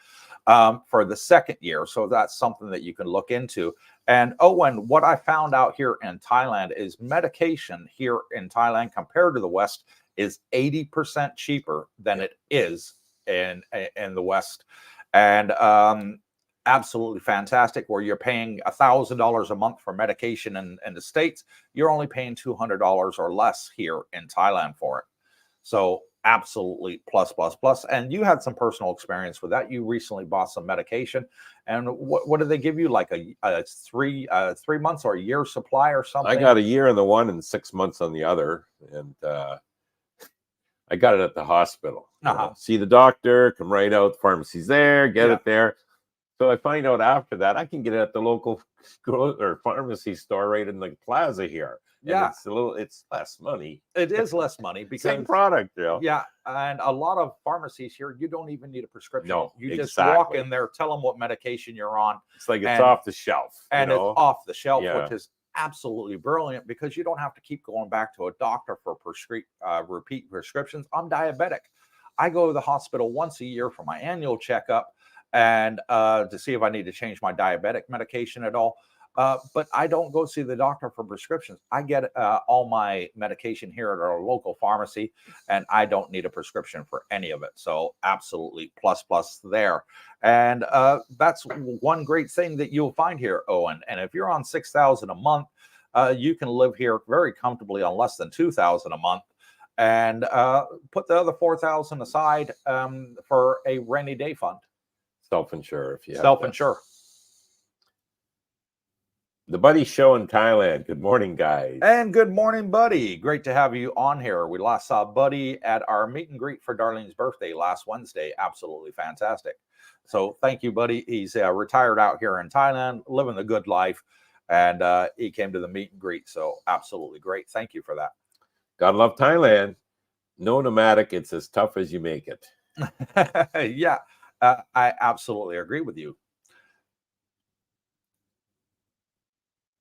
for the second year. So that's something that you can look into. And Owen, what I found out here in Thailand is medication here in Thailand compared to the West is 80% cheaper than it is in the West. And absolutely fantastic. Where you're paying $1,000 a month for medication in the States, you're only paying $200 or less here in Thailand for it. So absolutely plus. And you had some personal experience with that. You recently bought some medication, and what did they give you? Like a 3 months or a year supply or something? I got a year on the one and 6 months on the other, and I got it at the hospital. See the doctor, come right out, the pharmacy's there, get it there. So I find out after that I can get it at the local or pharmacy store right in the plaza here. And it's less money. It is less money because same product, you know? Yeah, and a lot of pharmacies here, you don't even need a prescription. No, you just walk in there, tell them what medication you're on. It's like it's off the shelf, and you know? it's off the shelf, which is absolutely brilliant because you don't have to keep going back to a doctor for repeat prescriptions. I'm diabetic. I go to the hospital once a year for my annual checkup and to see if I need to change my diabetic medication at all. But I don't go see the doctor for prescriptions. I get all my medication here at our local pharmacy, and I don't need a prescription for any of it. So absolutely plus there. And that's one great thing that you'll find here, Owen. And if you're on $6,000 a month, you can live here very comfortably on less than $2,000 a month, and put the other $4,000 aside for a rainy day fund. Self-insure if you self-insure. The Buddy Show in Thailand. Good morning, guys. And good morning, Buddy. Great to have you on here. We last saw Buddy at our meet and greet for Darlene's birthday last Wednesday. Absolutely fantastic. So thank you, Buddy. He's retired out here in Thailand, living the good life, and he came to the meet and greet. So absolutely great. Thank you for that. God love Thailand. No nomadic. It's as tough as you make it. Yeah, I absolutely agree with you.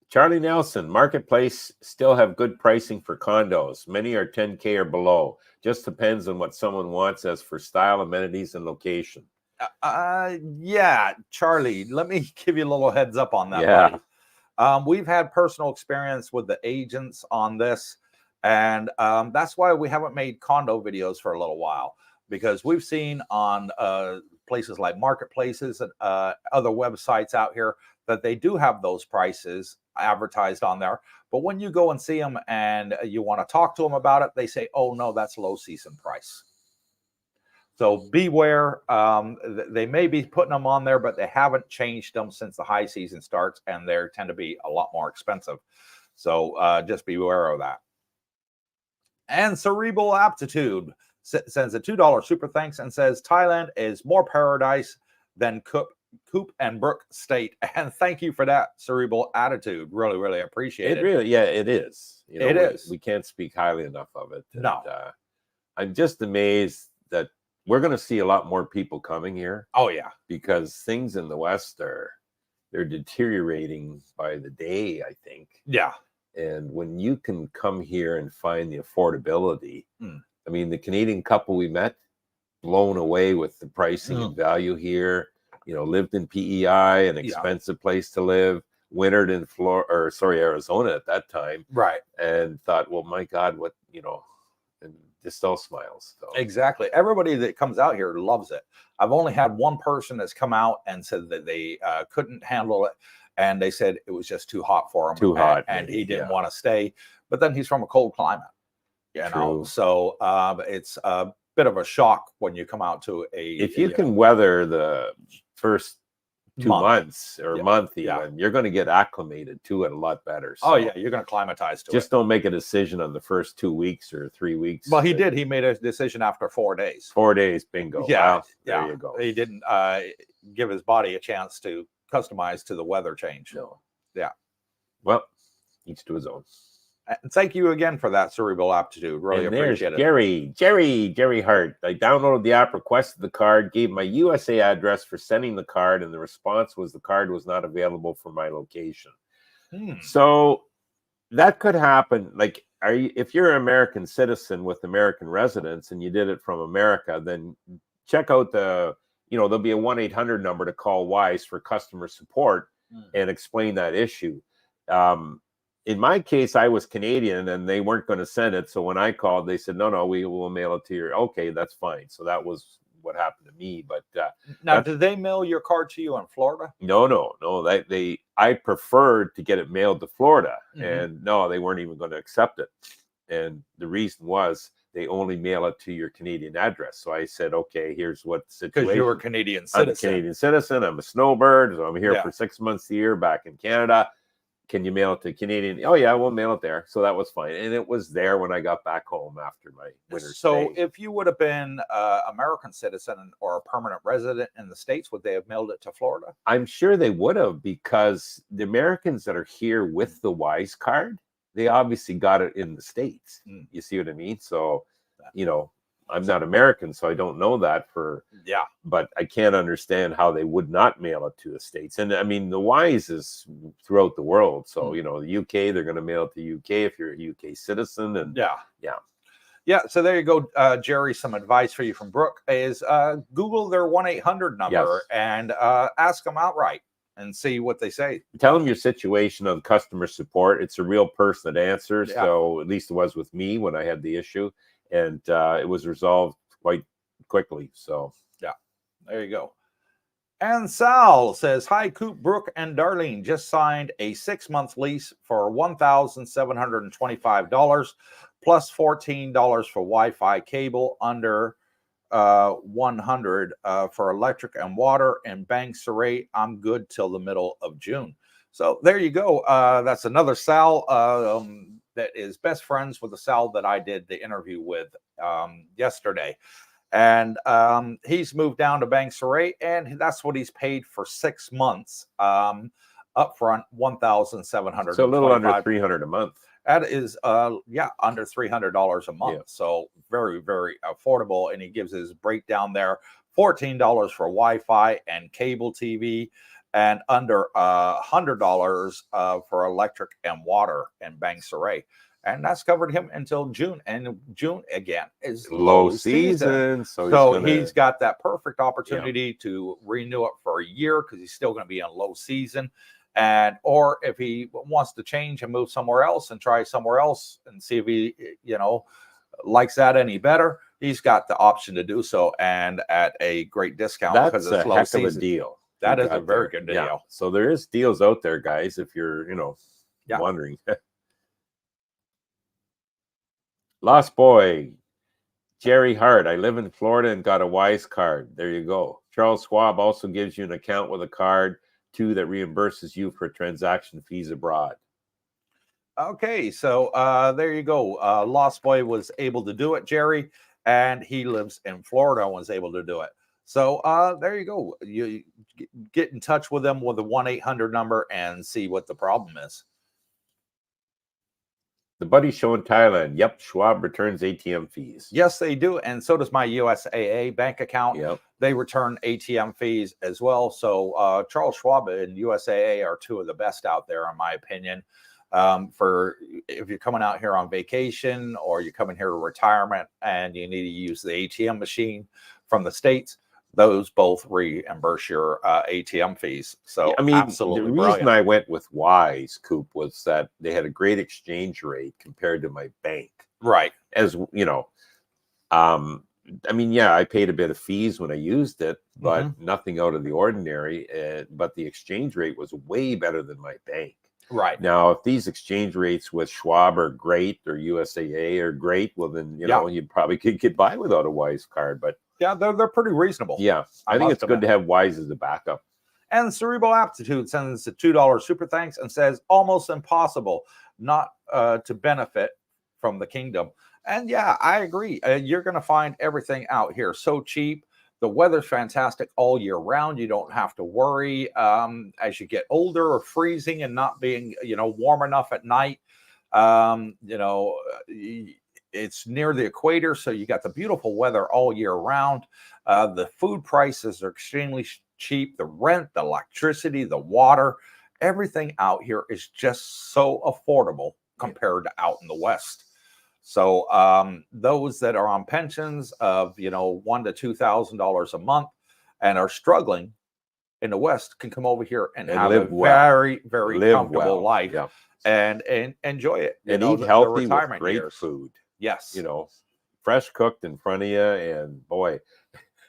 Charlie Nelson, marketplace still have good pricing for condos. Many are 10K or below. Just depends on what someone wants as for style, amenities, and location. Yeah, Charlie, let me give you a little heads up on that. Yeah. Buddy. We've had personal experience with the agents on this, and that's why we haven't made condo videos for a little while, because we've seen on places like marketplaces and other websites out here that they do have those prices advertised on there. But when you go and see them and you want to talk to them about it, they say, oh, no, that's low season price. So beware. They may be putting them on there, but they haven't changed them since the high season starts, and they tend to be a lot more expensive. So just beware of that. And Cerebral Aptitude sends a $2 super thanks and says Thailand is more paradise than Coop and Brook State. And thank you for that, Cerebral Attitude. Really, really appreciate it. Really, yeah, it is. You know, it is. We can't speak highly enough of it. And, no. I'm just amazed that we're going to see a lot more people coming here. Oh, yeah. Because things in the West they're deteriorating by the day, I think. Yeah. And when you can come here and find the affordability, I mean, the Canadian couple we met, blown away with the pricing and value here, you know, lived in PEI, an expensive place to live, wintered in Arizona at that time. Right. And thought, well, my God, what, you know, and just all smiles. So. Exactly. Everybody that comes out here loves it. I've only had one person that's come out and said that they couldn't handle it. And they said it was just too hot for him. Too hot. And he didn't want to stay. But then he's from a cold climate, you know. So it's a bit of a shock when you come out to if you can weather the first 2 months or month even, you're going to get acclimated to it a lot better. So oh, yeah. You're going to climatize to it. Just don't make a decision on the first 2 weeks or 3 weeks. Well, he did. He made a decision after 4 days. 4 days. Bingo. Yeah. Wow, there you go. He didn't give his body a chance to customize to the weather change. No. Yeah. Well, each to his own. And thank you again for that, Cerebral Aptitude. Really appreciate it. Jerry Hart. I downloaded the app, requested the card, gave my USA address for sending the card, and the response was the card was not available for my location. So that could happen. Like, if you're an American citizen with American residence and you did it from America, then check out there'll be a 1-800 number to call WISE for customer support and explain that issue. In my case, I was Canadian and they weren't going to send it. So when I called, they said, no, we will mail it to you. Okay, that's fine. So that was what happened to me. But now, did they mail your card to you in Florida? No. I preferred to get it mailed to Florida. And no, they weren't even going to accept it. And the reason was they only mail it to your Canadian address. So I said, okay, here's what the situation. Because you were a Canadian citizen. I'm a Canadian citizen. I'm a snowbird. So I'm here for 6 months a year back in Canada. Can you mail it to Canadian? Oh, yeah, we'll mail it there. So that was fine. And it was there when I got back home after my winter stay. So if you would have been an American citizen or a permanent resident in the States, would they have mailed it to Florida? I'm sure they would have, because the Americans that are here with the WISE card, they obviously got it in the States. You see what I mean? So, you know, I'm not American, so I don't know that but I can't understand how they would not mail it to the States. And I mean, the WISE is throughout the world. So, you know, the UK, they're going to mail it to the UK if you're a UK citizen. And so there you go, Jerry. Some advice for you from Brooke is Google their 1-800 number and ask them outright and see what they say. Tell them your situation on customer support. It's a real person that answers. So at least it was with me when I had the issue. And it was resolved quite quickly. So, there you go. And Sal says, hi, Coop, Brooke, and Darlene. Just signed a 6-month lease for $1,725 plus $14 for Wi-Fi cable, under $100 for electric and water, and Bang Saray. I'm good till the middle of June. So there you go. That's another Sal that is best friends with the Sal that I did the interview with yesterday. And he's moved down to Bang Saray, and that's what he's paid for 6 months upfront, $1,700. So a little under $300 a month. That is, under $300 a month. So very, very affordable. And he gives his breakdown there: $14 for Wi-Fi and cable TV, and under $100 for electric and water and Bang Saray. And that's covered him until June. And June, again, is low season. So he's got that perfect opportunity to renew it for a year, because he's still going to be in low season. And or if he wants to change and move somewhere else and try somewhere else and see if he, likes that any better, he's got the option to do so, and at a great discount. That's a heck of a deal. That is a very good deal. Yeah. So there is deals out there, guys, if you're, wondering. Lost Boy, Jerry Hart, I live in Florida and got a Wise card. There you go. Charles Schwab also gives you an account with a card, too, that reimburses you for transaction fees abroad. Okay, so there you go. Lost Boy was able to do it, Jerry, and he lives in Florida and was able to do it. So there you go. You get in touch with them with a 1-800 number and see what the problem is. The Buddy Show in Thailand. Yep, Schwab returns ATM fees. Yes, they do. And so does my USAA bank account. Yep. They return ATM fees as well. So Charles Schwab and USAA are two of the best out there, in my opinion. For if you're coming out here on vacation or you're coming here to retirement and you need to use the ATM machine from the States, those both reimburse your ATM fees. So yeah, I mean, absolutely the reason brilliant. I went with Wise, Coop, was that they had a great exchange rate compared to my bank. Right. As you know, I mean, yeah, I paid a bit of fees when I used it, but nothing out of the ordinary. But the exchange rate was way better than my bank. Right. Now, if these exchange rates with Schwab are great or USAA are great, well, then, you know, you probably could get by without a Wise card. But yeah, they're pretty reasonable. yeah, I think it's good to have Wise as a backup. And Cerebral Aptitude sends a $2 super thanks and says, almost impossible not to benefit from the kingdom. And yeah, I agree. You're going to find everything out here so cheap. The weather's fantastic all year round. You don't have to worry as you get older or freezing and not being, warm enough at night. It's near the equator, so you got the beautiful weather all year round. The food prices are extremely cheap. The rent, the electricity, the water, everything out here is just so affordable compared to out in the West. So those that are on pensions of $1,000 to $2,000 a month and are struggling in the West can come over here and have a very, very comfortable life and enjoy it. And eat healthy with great food. Yes. Fresh cooked in front of you. And boy,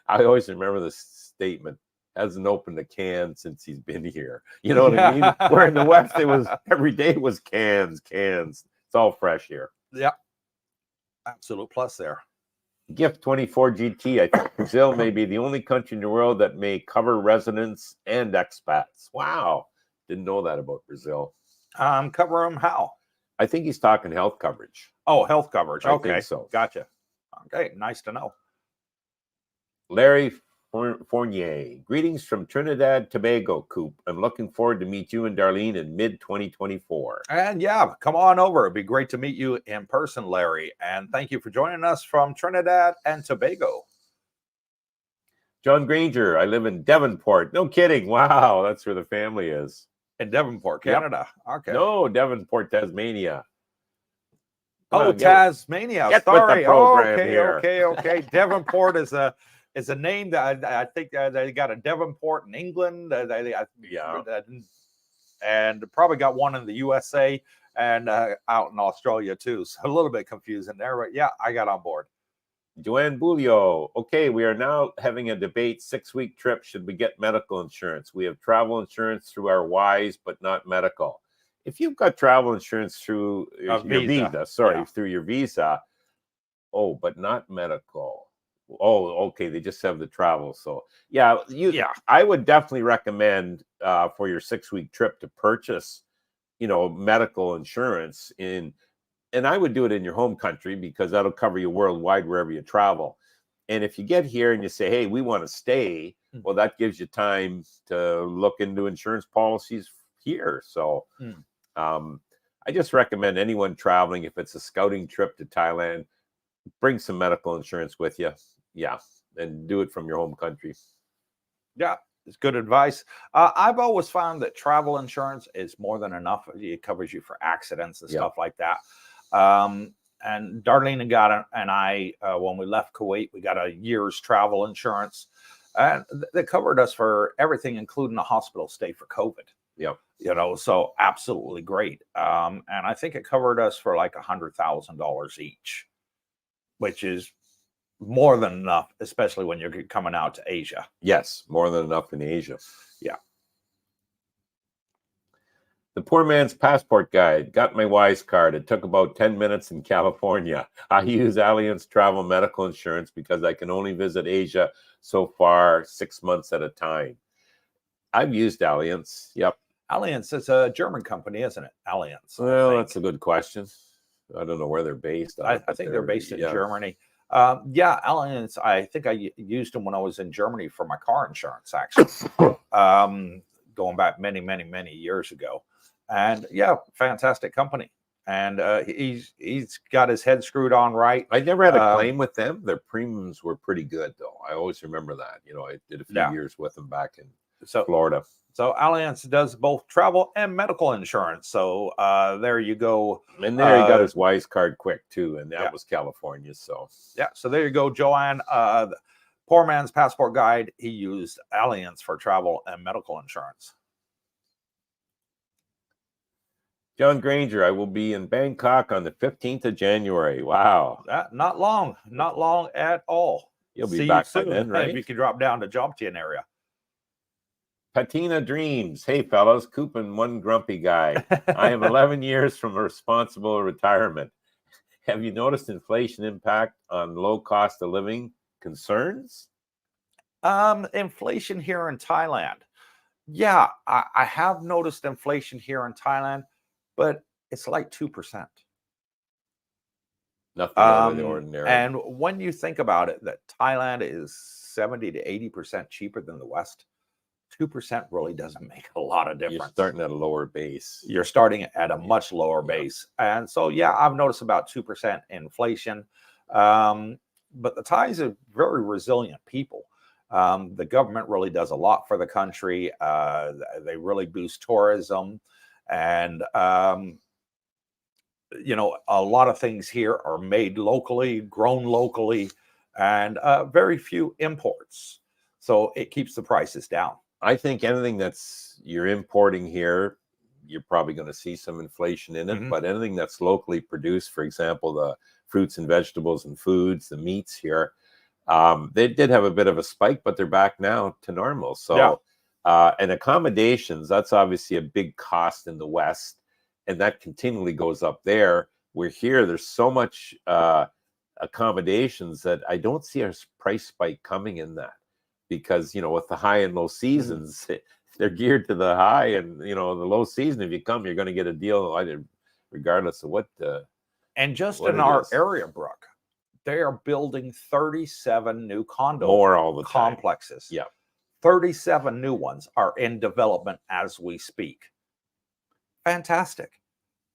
I always remember this statement. Hasn't opened a can since he's been here. You know what I mean? Where in the West, it was every day was cans. It's all fresh here. Yeah. Absolute plus there. Gift 24 GT. I think Brazil may be the only country in the world that may cover residents and expats. Wow. Didn't know that about Brazil. Cover them how? I think he's talking health coverage. Oh, health coverage. Okay. I think so. Gotcha. Okay. Nice to know. Larry Fournier. Greetings from Trinidad, Tobago, Coop. I'm looking forward to meet you and Darlene in mid-2024. And yeah, come on over. It'd be great to meet you in person, Larry. And thank you for joining us from Trinidad and Tobago. John Granger. I live in Devonport. No kidding. Wow. That's where the family is. In Devonport, Canada. Yep. Okay. No, Devonport, Tasmania. Oh, Tasmania. Get Sorry. with the program here. Okay. Devonport is a name that I think they got a Devonport in England. And probably got one in the USA and out in Australia too. So a little bit confusing there, but yeah, I got on board. Joanne Bulio. Okay, we are now having a debate. 6-week trip. Should we get medical insurance? We have travel insurance through our Wise, but not medical. If you've got travel insurance through your visa, through your visa, but not medical. Oh, okay. They just have the travel. So I would definitely recommend for your 6-week trip to purchase, medical insurance and I would do it in your home country because that'll cover you worldwide wherever you travel. And if you get here and you say, hey, we want to stay, well, that gives you time to look into insurance policies here. So I just recommend anyone traveling, if it's a scouting trip to Thailand, bring some medical insurance with you. Yeah. And do it from your home country. Yeah. It's good advice. I've always found that travel insurance is more than enough. It covers you for accidents and stuff like that. And Darlene and I, when we left Kuwait, we got a year's travel insurance, and they covered us for everything, including a hospital stay for COVID. Yep. So absolutely great. And I think it covered us for like $100,000 each, which is more than enough, especially when you're coming out to Asia. Yes, more than enough in Asia. Yeah. The poor man's passport guide. Got my Wise card. It took about 10 minutes in California. I use Allianz Travel Medical Insurance because I can only visit Asia so far 6 months at a time. I've used Allianz. Yep. Allianz is a German company, isn't it? Allianz. Well, that's a good question. I don't know where they're based. I think they're based in Germany. Yeah, Allianz. I think I used them when I was in Germany for my car insurance, actually, going back many, many, many years ago. And yeah, fantastic company. And he's got his head screwed on right. I never had a claim with them. Their premiums were pretty good, though. I always remember that. You know, I did a few years with them back in Florida. So Allianz does both travel and medical insurance. So there you go. And there he got his Wise card quick too, and that was California. So yeah, so there you go, Joanne. The poor man's passport guide. He used Allianz for travel and medical insurance. John Granger, I will be in Bangkok on the 15th of January. Wow. Not long at all. You'll be back by then, right? If you can drop down to Jobtian area. Patina Dreams. Hey, fellas, Coop and one grumpy guy. I am 11 years from a responsible retirement. Have you noticed inflation impact on low cost of living concerns? Inflation here in Thailand. Yeah, I have noticed inflation here in Thailand, but it's like 2%. Nothing out of the ordinary. And when you think about it, that Thailand is 70 to 80% cheaper than the West, 2% really doesn't make a lot of difference. You're starting at a lower base. You're starting at a much lower base. And so, yeah, I've noticed about 2% inflation. But the Thais are very resilient people. The government really does a lot for the country. They really boost tourism. And, you know, a lot of things here are made locally, grown locally, and very few imports. So it keeps the prices down. I think anything that's you're importing here, you're probably going to see some inflation in it. But anything that's locally produced, for example, the fruits and vegetables and foods, the meats here, they did have a bit of a spike, but they're back now to normal. So, and accommodations, that's obviously a big cost in the West, and that continually goes up there. We're here, there's so much accommodations that I don't see a price spike coming in that. Because, you know, with the high and low seasons, they're geared to the high, and, you know, the low season, if you come, you're going to get a deal regardless of what. And just in our area, Brooke, they are building 37 new condo complexes. Yeah. 37 new ones are in development as we speak. Fantastic.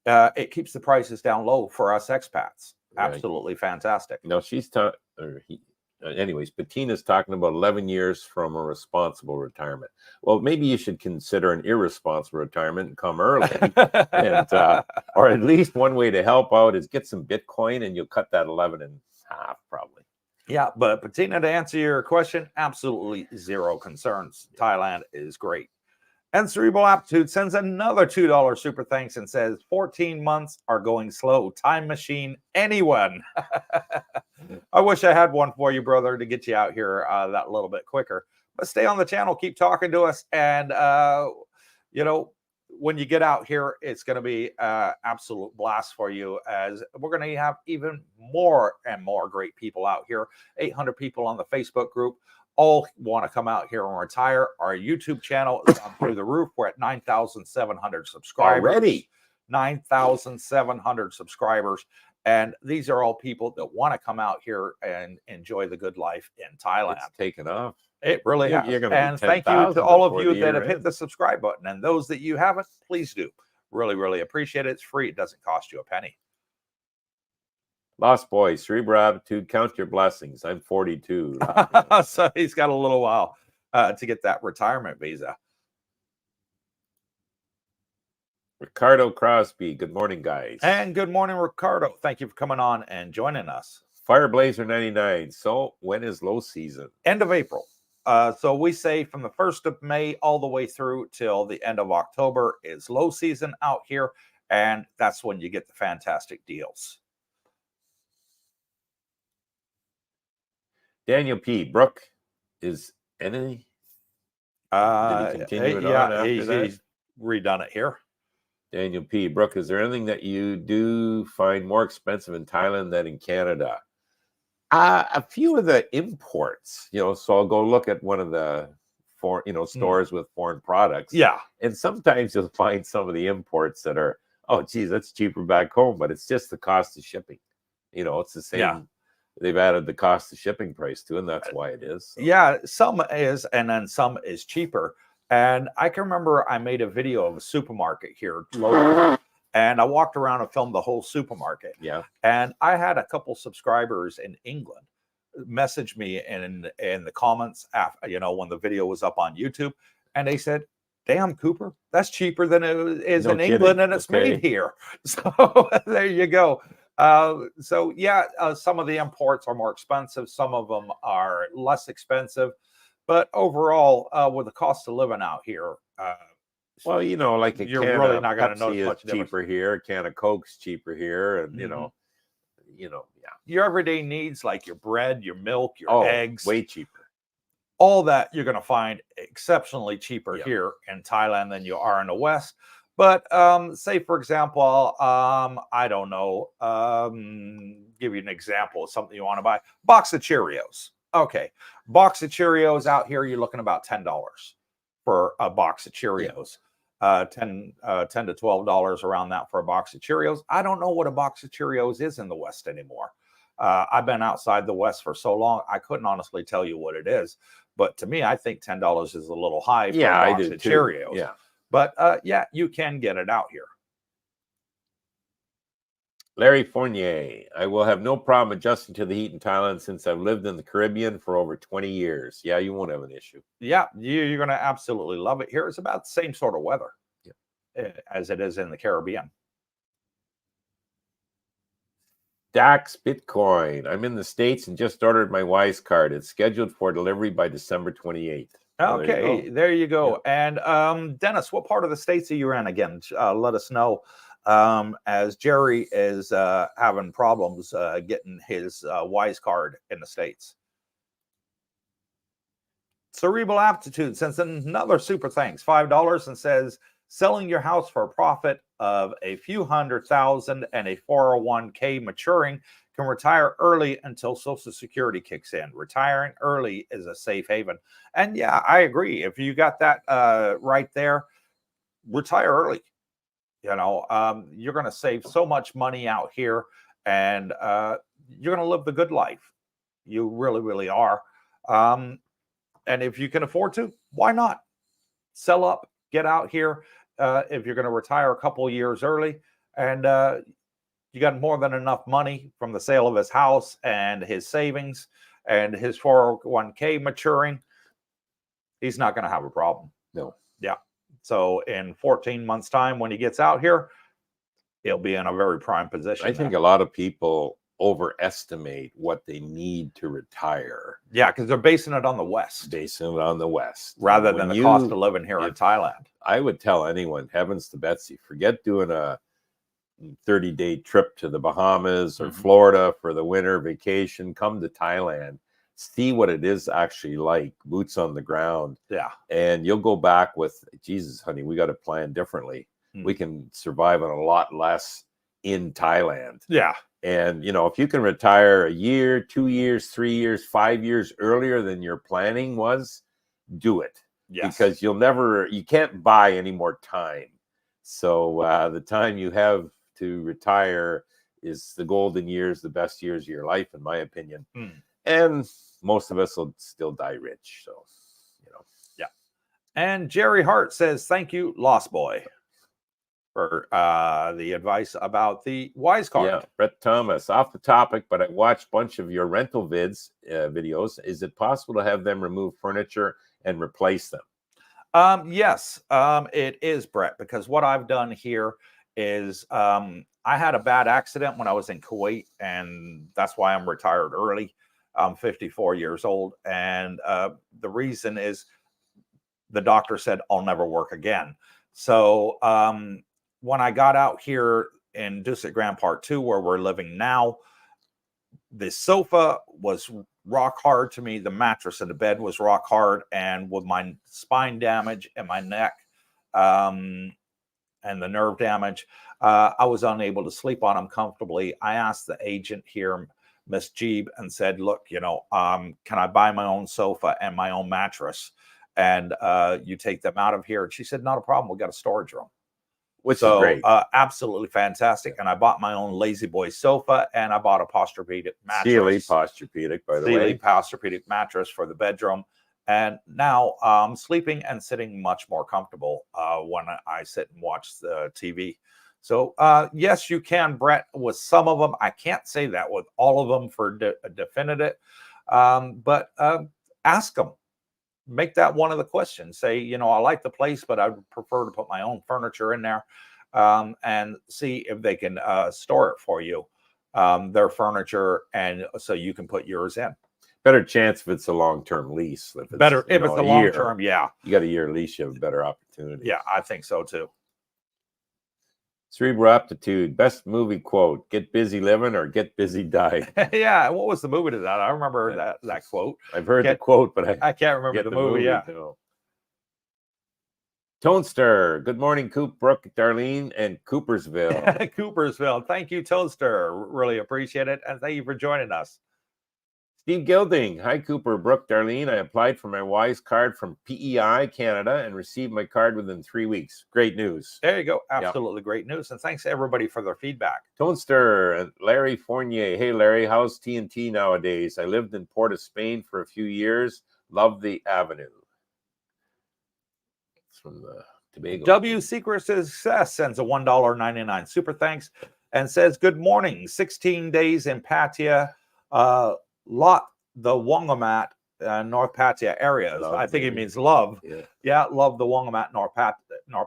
It keeps the prices down low for us expats. Absolutely fantastic. No, anyways, Patina's talking about 11 years from a responsible retirement. Well, maybe you should consider an irresponsible retirement and come early. And, or at least one way to help out is get some Bitcoin, and you'll cut that 11 in half probably. Yeah, but Patina, to answer your question, absolutely zero concerns. Thailand is great. And Cerebral Aptitude sends another $2 super thanks and says, 14 months are going slow. Time machine, anyone? I wish I had one for you, brother, to get you out here that little bit quicker. But stay on the channel, keep talking to us. And, you know, when you get out here, it's going to be absolute blast for you, as we're going to have even more and more great people out here. 800 people on the Facebook group. All want to come out here and retire. Our YouTube channel is on through the roof. We're at 9,700 subscribers. Already 9,700 subscribers. And these are all people that want to come out here and enjoy the good life in Thailand. It's taken off. It really has. And thank you to all of you that have hit the subscribe button. And those that you haven't, please do. Really, really appreciate it. It's free. It doesn't cost you a penny. Lost Boy, Cerebral Aptitude, count your blessings. I'm 42. So he's got a little while to get that retirement visa. Ricardo Crosby, good morning, guys. And good morning, Ricardo. Thank you for coming on and joining us. Fireblazer 99. So when is low season? End of April. So we say from the 1st of May all the way through till the end of October is low season out here. And that's when you get the fantastic deals. Daniel P. Brooke, is any? Did he continue it on after that? He's redone it here. Daniel P. Brooke, is there anything that you do find more expensive in Thailand than in Canada? A few of the imports, so I'll go look at one of the stores with foreign products. Yeah. And sometimes you'll find some of the imports that are, oh, geez, that's cheaper back home, but it's just the cost of shipping. It's the same. Yeah. They've added the cost of shipping price to, and that's why it is. So. Yeah, some is, and then some is cheaper. And I can remember I made a video of a supermarket here locally, and I walked around and filmed the whole supermarket. Yeah. And I had a couple subscribers in England message me in the comments after, when the video was up on YouTube, and they said, "Damn, Cooper, that's cheaper than it is in England, and it's made here." So there you go. So yeah, some of the imports are more expensive. Some of them are less expensive. But overall, with the cost of living out here, well, like you're really not going to notice much cheaper here. A can of Coke's cheaper here, and yeah. Your everyday needs like your bread, your milk, your eggs, way cheaper. All that you're going to find exceptionally cheaper here in Thailand than you are in the West. But say, for example, I don't know, give you an example of something you want to buy. Box of Cheerios. Okay. Box of Cheerios out here, you're looking about $10 for a box of Cheerios. $10 to $12 around that for a box of Cheerios. I don't know what a box of Cheerios is in the West anymore. I've been outside the West for so long, I couldn't honestly tell you what it is. But to me, I think $10 is a little high for a box of Cheerios. Yeah. But yeah, you can get it out here. Larry Fournier, I will have no problem adjusting to the heat in Thailand since I've lived in the Caribbean for over 20 years. Yeah, you won't have an issue. Yeah, you're going to absolutely love it here. It's about the same sort of weather as it is in the Caribbean. Dax Bitcoin. I'm in the States and just ordered my Wise card. It's scheduled for delivery by December 28th. Okay, there you go. Yeah. And Dennis, what part of the States are you in again? Let us know. As Jerry is having problems getting his Wise card in the States. Cerebral Aptitude sends another super thanks, $5, and says, selling your house for a profit of a few $100,000 and a 401k maturing can retire early until Social Security kicks in. Retiring early is a safe haven. And yeah, I agree. If you got that right there, retire early. You're going to save so much money out here, and you're going to live the good life. You really, really are. And if you can afford to, why not? Sell up, get out here. If you're going to retire a couple of years early, and you got more than enough money from the sale of his house and his savings and his 401k maturing, he's not going to have a problem. No. Yeah. So in 14 months' time, when he gets out here, he'll be in a very prime position. I think a lot of people overestimate what they need to retire. Yeah, because they're basing it on the West. Rather than the cost of living here in Thailand. I would tell anyone, heavens to Betsy, forget doing a 30-day trip to the Bahamas or Florida for the winter vacation. Come to Thailand. See what it is actually like, boots on the ground. Yeah. And you'll go back with, Jesus, honey, we got to plan differently. We can survive on a lot less in Thailand. Yeah. And, if you can retire a year, 2 years, 3 years, 5 years earlier than your planning was, do it. Yes. Because you can't buy any more time. So the time you have to retire is the golden years, the best years of your life, in my opinion. And most of us will still die rich. So, Yeah. And Jerry Hart says, thank you, Lost Boy, for the advice about the Wise card. Yeah, Brett Thomas, off the topic, but I watched a bunch of your rental videos. Is it possible to have them remove furniture and replace them? Yes, it is, Brett, because what I've done here is I had a bad accident when I was in Kuwait, and that's why I'm retired early. I'm 54 years old, and the reason is the doctor said I'll never work again. So when I got out here in Dusit Grand Part 2, where we're living now, the sofa was rock hard to me. The mattress in the bed was rock hard, and with my spine damage and my neck, and the nerve damage. I was unable to sleep on them comfortably. I asked the agent here, Miss Jeeb, and said, look, you know, can I buy my own sofa and my own mattress? And you take them out of here. And she said, not a problem. We got a storage room. Which is great. Absolutely fantastic. And I bought my own Lazy Boy sofa, and I bought a Posturepedic mattress. Sealy Posturepedic, by the way. Sealy Posturepedic mattress for the bedroom. And now I'm sleeping and sitting much more comfortable when I sit and watch the TV. So yes, you can, Brett, with some of them. I can't say that with all of them for definitive, but ask them. Make that one of the questions. Say, you know, I like the place, but I'd prefer to put my own furniture in there, and see if they can store it for you, their furniture, and so you can put yours in. Better chance if it's a long-term lease. If it's, if it's a long-term, yeah. You got a year lease, you have a better opportunity. Yeah, I think so too. Cerebral aptitude, best movie quote: "Get busy living or get busy dying." Yeah, what was the movie to that? I remember that quote. I've heard the quote, but I can't remember the movie. Yeah. No. Toadster, good morning, Coop, Brooke, Darlene, and Coopersville. Coopersville, thank you, Toadster. Really appreciate it, and thank you for joining us. Steve Gilding, hi Cooper, Brooke, Darlene. I applied for my WISE card from PEI Canada and received my card within 3 weeks. Great news. There you go. Absolutely great news. And thanks to everybody for their feedback. Toadster and Larry Fournier. Hey Larry, how's TNT nowadays? I lived in Port of Spain for a few years. Love the avenue. It's from the Tobago. W Secret Success sends a $1.99 super thanks and says, good morning. 16 days in Pattaya. Lot the Wongamat North Pattaya areas. I think it means love. Yeah, love the Wongamat North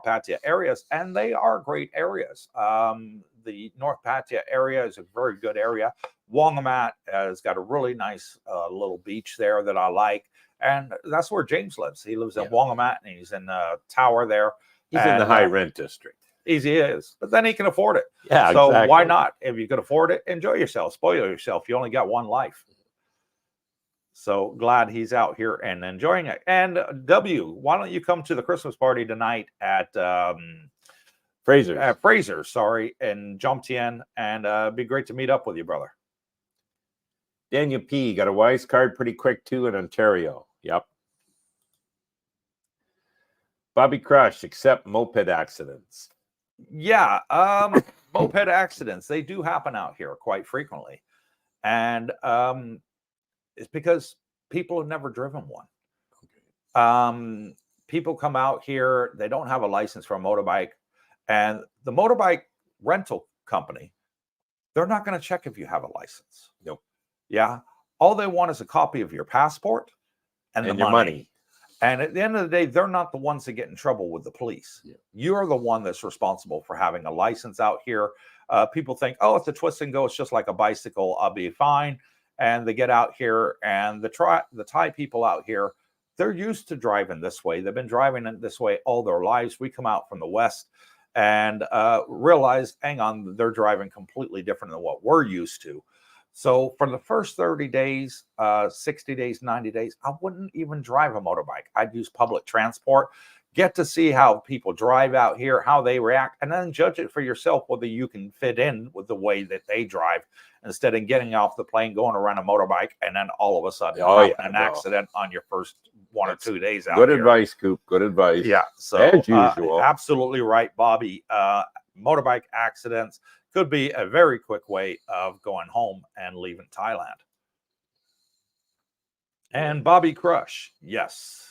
Pattaya areas, and they are great areas. The North Pattaya area is a very good area. Wongamat has got a really nice little beach there that I like, and that's where James lives. He lives in Wongamat, and he's in the tower there. He's in the high rent district. Easy is, but then he can afford it. Yeah, so exactly. Why not? If you could afford it, enjoy yourself, spoil yourself. You only got one life. So glad he's out here and enjoying it. And W, why don't you come to the Christmas party tonight at Fraser's? At Fraser's, sorry, in Jomtien, and it'd be great to meet up with you, brother. Daniel P. got a WISE card pretty quick too in Ontario. Yep. Bobby Crush, except moped accidents. Yeah, moped accidents, they do happen out here quite frequently. And it's because people have never driven one. Okay. People come out here, they don't have a license for a motorbike, and the motorbike rental company, they're not going to check if you have a license. Nope. Yeah. All they want is a copy of your passport and the money. And at the end of the day, they're not the ones that get in trouble with the police. Yeah. You're the one that's responsible for having a license out here. People think, oh, it's a twist and go. It's just like a bicycle. I'll be fine. And they get out here, and the Thai people out here, they're used to driving this way. They've been driving it this way all their lives. We come out from the West and realize, hang on, they're driving completely different than what we're used to. So for the first 30 days, 60 days, 90 days, I wouldn't even drive a motorbike. I'd use public transport, get to see how people drive out here, how they react, and then judge it for yourself whether you can fit in with the way that they drive, instead of getting off the plane, going around a motorbike, and then all of a sudden an accident on your first 1 or 2 days out Good here. Advice, Coop. Good advice. Yeah. So as usual. Absolutely right, Bobby. Motorbike accidents could be a very quick way of going home and leaving Thailand. And Bobby Crush, yes.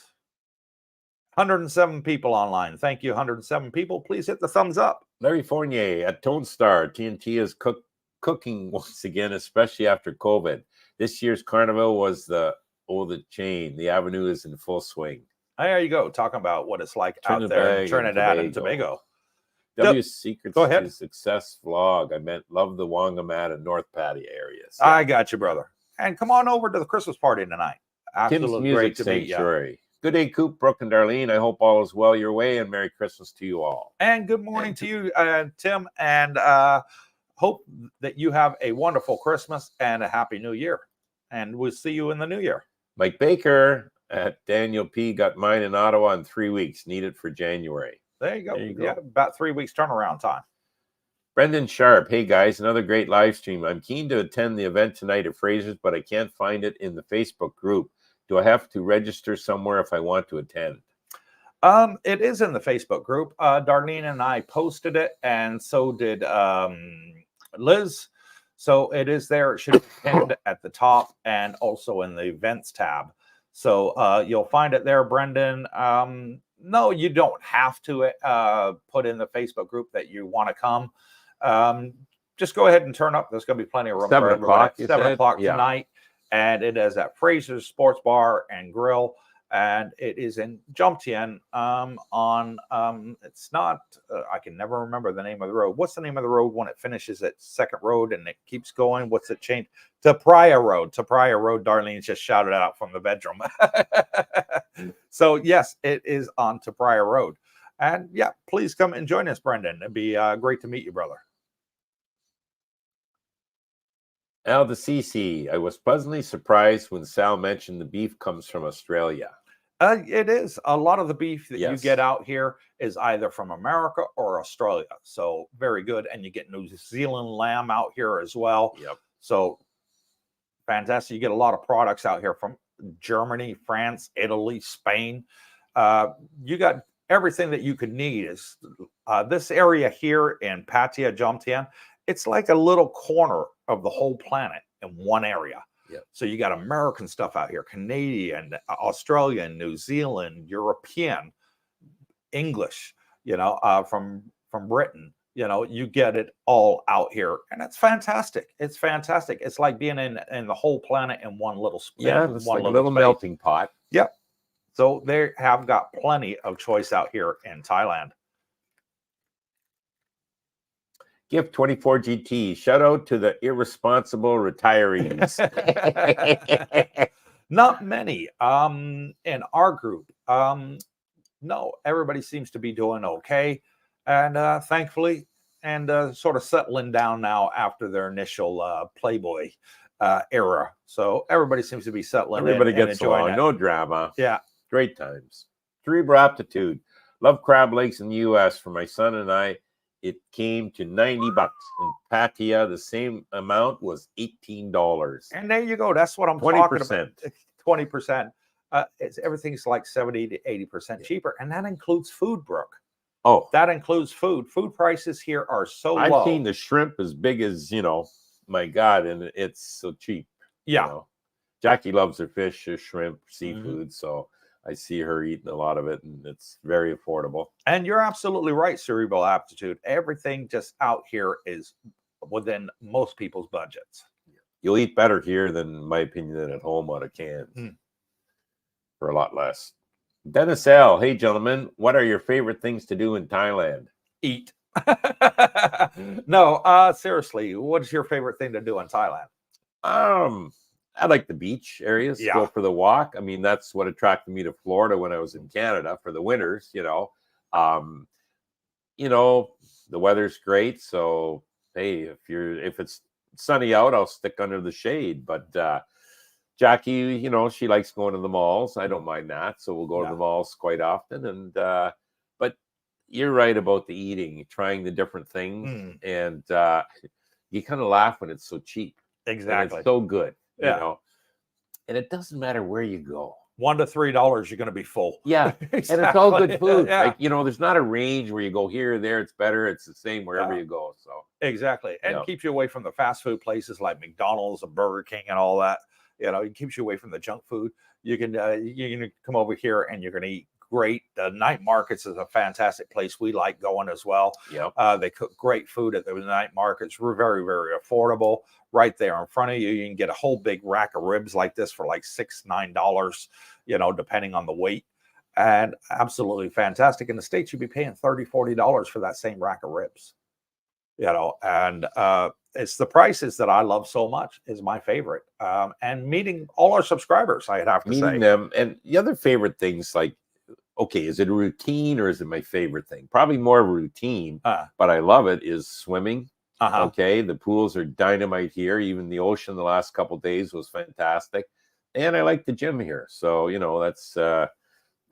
107 people online. Thank you, 107 people. Please hit the thumbs up. Larry Fournier at Tone Star. TNT is cooking once again, especially after COVID. This year's carnival was the chain. The avenue is in full swing. There you go. Talking about what it's like out there in Trinidad and Tobago. W Secrets to Success vlog. I meant love the Wongamat and North Pattaya areas. Yeah. I got you, brother. And come on over to the Christmas party tonight. Tim's Music Sanctuary. Good day, Coop, Brooke, and Darlene. I hope all is well your way, and Merry Christmas to you all. And good morning to you, Tim, and hope that you have a wonderful Christmas and a Happy New Year. And we'll see you in the new year. Mike Baker at Daniel P. got mine in Ottawa in 3 weeks. Need it for January. There you go. There you go. Yeah, about 3 weeks turnaround time. Brendan Sharp, hey guys, another great live stream. I'm keen to attend the event tonight at Fraser's, but I can't find it in the Facebook group. Do I have to register somewhere if I want to attend? It is in the Facebook group. Darlene and I posted it, and so did Liz. So it is there. It should be pinned at the top and also in the events tab. So you'll find it there, Brendan. No, you don't have to put in the Facebook group that you want to come. Just go ahead and turn up. There's going to be plenty of room. 7 o'clock. 7 o'clock tonight, and it is at Fraser's Sports Bar and Grill, and it is in Jomtien. It's not. I can never remember the name of the road. What's the name of the road when it finishes at Second Road and it keeps going? What's it changed? Tapria Road. Tapria Road. Darlene just shouted out from the bedroom. So yes, it is on Tapria Road. And yeah, please come and join us, Brendan. It'd be great to meet you, brother. Al the CC, I was pleasantly surprised when Sal mentioned the beef comes from Australia. It is. A lot of the beef that you get out here is either from America or Australia. So very good. And you get New Zealand lamb out here as well. Yep. So fantastic. You get a lot of products out here from Germany, France, Italy, Spain. You got everything that you could need. Is this area here in Pattaya, Jomtien, it's like a little corner of the whole planet in one area. Yep. So you got American stuff out here, Canadian, Australian, New Zealand, European, English, from Britain. You get it all out here, and it's fantastic. It's fantastic. It's like being in the whole planet in one little space. Yeah, it's like a little melting pot. Yep. So they have got plenty of choice out here in Thailand. Gift 24 GT. Shout out to the irresponsible retirees. Not many in our group. No, everybody seems to be doing okay. And thankfully, and sort of settling down now after their initial Playboy era. So everybody seems to be settling Everybody in gets and enjoying along. it. No drama. Yeah. Great times. Cerebral aptitude. Love crab lakes in the U.S. For my son and I, it came to $90. In Pattaya, the same amount was $18. And there you go. That's what I'm 20%. talking about. 20%. Everything's like 70 to 80% cheaper. And that includes food, Brooke. Oh. That includes food. Food prices here are so low. I've seen the shrimp as big as, my God, and it's so cheap. Yeah. Jackie loves her fish, her shrimp, seafood. So I see her eating a lot of it, and it's very affordable. And you're absolutely right, Cerebral Aptitude. Everything just out here is within most people's budgets. You'll eat better here than, in my opinion, than at home out of cans for a lot less. Dennis L. Hey, gentlemen, what are your favorite things to do in Thailand? Eat. No, seriously, what's your favorite thing to do in Thailand? I like the beach areas. Yeah. Go for the walk. I mean, that's what attracted me to Florida when I was in Canada for the winters. The weather's great. So hey, if it's sunny out, I'll stick under the shade. But Jackie, she likes going to the malls. I don't mind that. So we'll go to the malls quite often. And but you're right about the eating, trying the different things, and you kind of laugh when it's so cheap. Exactly. And it's so good. Yeah. And it doesn't matter where you go. $1 to $3, you're going to be full. Yeah. Exactly. And it's all good food. Yeah. Like, there's not a range where you go here or there. It's better. It's the same wherever you go. So exactly. And it keeps you away from the fast food places like McDonald's and Burger King and all that. It keeps you away from the junk food. You can come over here and you're going to eat great. The night markets is a fantastic place. We like going as well. Yep. They cook great food at the night markets. We're very, very affordable. Right there in front of you, you can get a whole big rack of ribs like this for like $6-9, depending on the weight. And absolutely fantastic. In the States, you'd be paying $30-40 for that same rack of ribs. And it's the prices that I love so much is my favorite. And meeting all our subscribers, I'd have to say. Meeting them. And the other favorite things, like, okay, is it a routine or is it my favorite thing? Probably more of a routine, but I love it, is swimming. Okay, the pools are dynamite here. Even the ocean the last couple of days was fantastic. And I like the gym here. So, that's a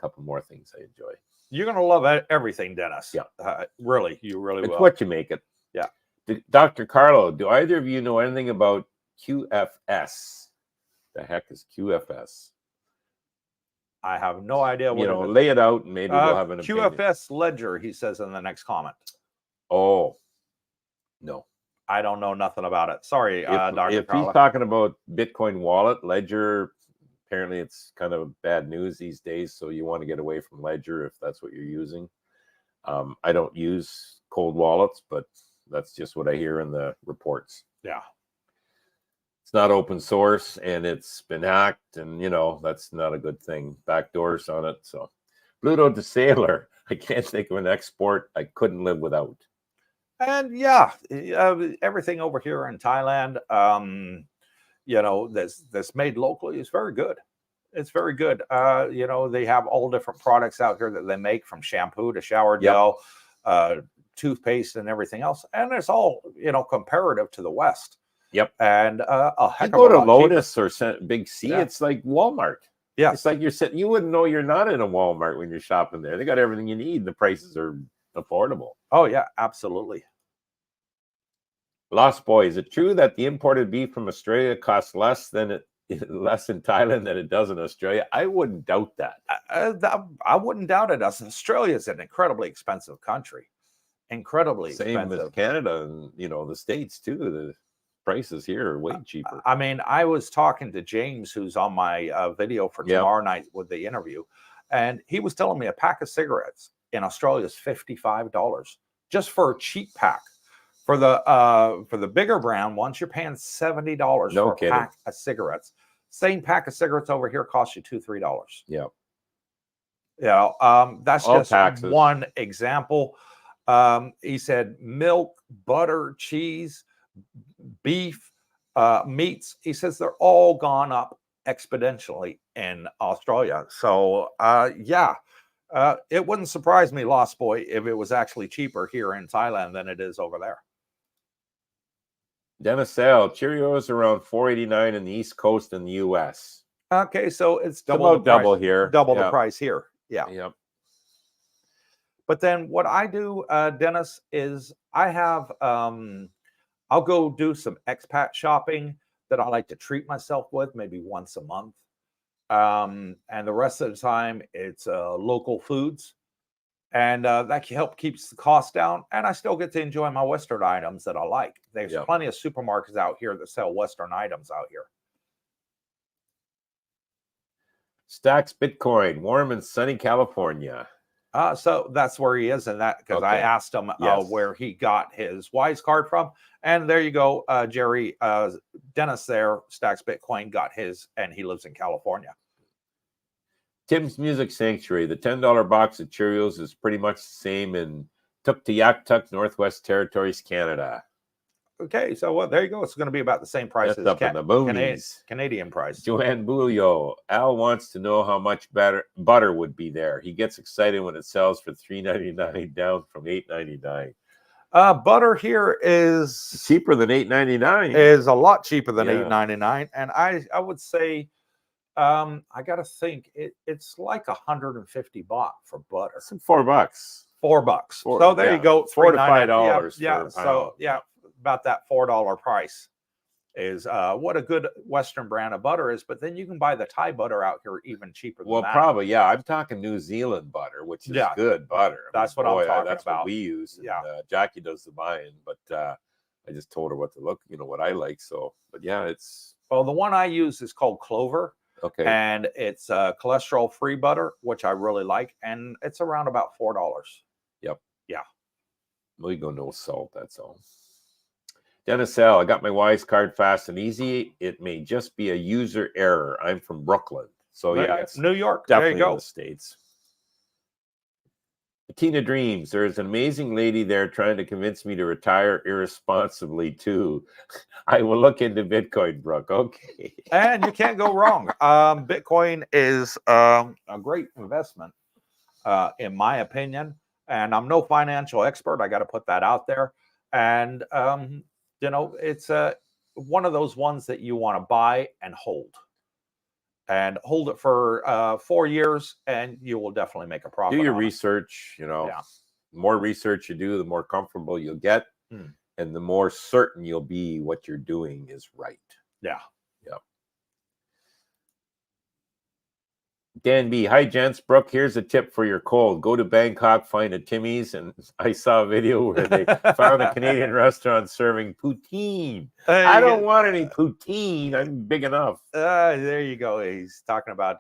couple more things I enjoy. You're going to love everything, Dennis. Yeah. Really, you really will. It's what you make it. Yeah. Dr. Carlo, do either of you know anything about QFS? The heck is QFS? I have no idea what it is. Lay it out and maybe we'll have an opinion. QFS Ledger, he says in the next comment. Oh, no. I don't know nothing about it. Sorry, Dr. If Carlo. he's talking about Bitcoin wallet, Ledger, apparently it's kind of bad news these days, so you want to get away from Ledger if that's what you're using. I don't use cold wallets, but that's just what I hear in the reports. Yeah. It's not open source and it's been hacked, and that's not a good thing. Backdoors on it. So Pluto to Sailor, I can't think of an export I couldn't live without. And yeah, everything over here in Thailand, that's made locally is very good. It's very good. They have all different products out here that they make, from shampoo to shower gel, toothpaste, and everything else. And it's all, comparative to the West. Yep. And you go to Lotus or Big C, it's like Walmart. Yeah. It's like you're sitting, you wouldn't know you're not in a Walmart when you're shopping there. They got everything you need. The prices are affordable. Oh, yeah, absolutely. Lost Boy, is it true that the imported beef from Australia costs less in Thailand than it does in Australia? I wouldn't doubt that. I wouldn't doubt it. Australia is an incredibly expensive country. Incredibly expensive. Same as Canada and, the States too. The prices here are way cheaper. I mean, I was talking to James, who's on my video for tomorrow night with the interview, and he was telling me a pack of cigarettes in Australia is $55 just for a cheap pack. For the bigger brand ones, you're paying $70 for a pack of cigarettes. Same pack of cigarettes over here costs you $2-3. Yeah. That's all just taxes. One example. He said milk, butter, cheese, beef, meats. He says they're all gone up exponentially in Australia. So it wouldn't surprise me, Lost Boy, if it was actually cheaper here in Thailand than it is over there. Dennis Sale, Cheerios around $4.89 in the East Coast in the U.S. Okay, so it's double here. Double the price here. Yeah. Yep. But then what I do, Dennis, is I have I'll go do some expat shopping that I like to treat myself with, maybe once a month. And the rest of the time, it's local foods. And that help keeps the cost down. And I still get to enjoy my Western items that I like. There's plenty of supermarkets out here that sell Western items out here. Stacks Bitcoin, warm and sunny California. So that's where he is, and that because I asked him where he got his Wise card from, and there you go, Jerry. Dennis there, Stacks Bitcoin, got his, and he lives in California. Tim's Music Sanctuary, the $10 box of Cheerios is pretty much the same in Tuktoyaktuk, Northwest Territories, Canada. Okay, so there you go. It's going to be about the same price as up in the boonies. Canadian price. Joanne Bulio, Al wants to know how much butter would be there. He gets excited when it sells for $3.99 down from $8.99. Butter here is cheaper than $8.99. Is a lot cheaper than $8.99, and I would say I got to think it's like $150 for butter. It's $4. $4. So there you go, $4 to $5. Yeah. So about that $4 price is what a good Western brand of butter is. But then you can buy the Thai butter out here even cheaper than that. Well, probably, I'm talking New Zealand butter, which is good butter. That's what I'm talking that's about. What we use. And, Jackie does the buying, but I just told her what to look, what I like. So, but it's. Well, the one I use is called Clover. Okay. And it's cholesterol-free butter, which I really like, and it's around about $4. Yep. Yeah. We go no salt. That's all. Dennis L, I got my Wise card fast and easy. It may just be a user error. I'm from Brooklyn, so it's New York. Definitely there you go. In the States. Tina Dreams, there's an amazing lady there trying to convince me to retire irresponsibly too. I will look into Bitcoin, Brooke. Okay. And you can't go wrong. Bitcoin is a great investment, in my opinion. And I'm no financial expert. I got to put that out there. And, it's one of those ones that you want to buy and hold. and hold it for 4 years, and you will definitely make a profit. Do your on it. research. You know, Yeah. the more research you do, the more comfortable you'll get, and the more certain you'll be what you're doing is right. Yeah. Yep. Dan B. Hi, gents. Brooke, here's a tip for your cold. Go to Bangkok, find a Timmy's, and I saw a video where they found a Canadian restaurant serving poutine. I don't want any poutine. I'm big enough. There you go. He's talking about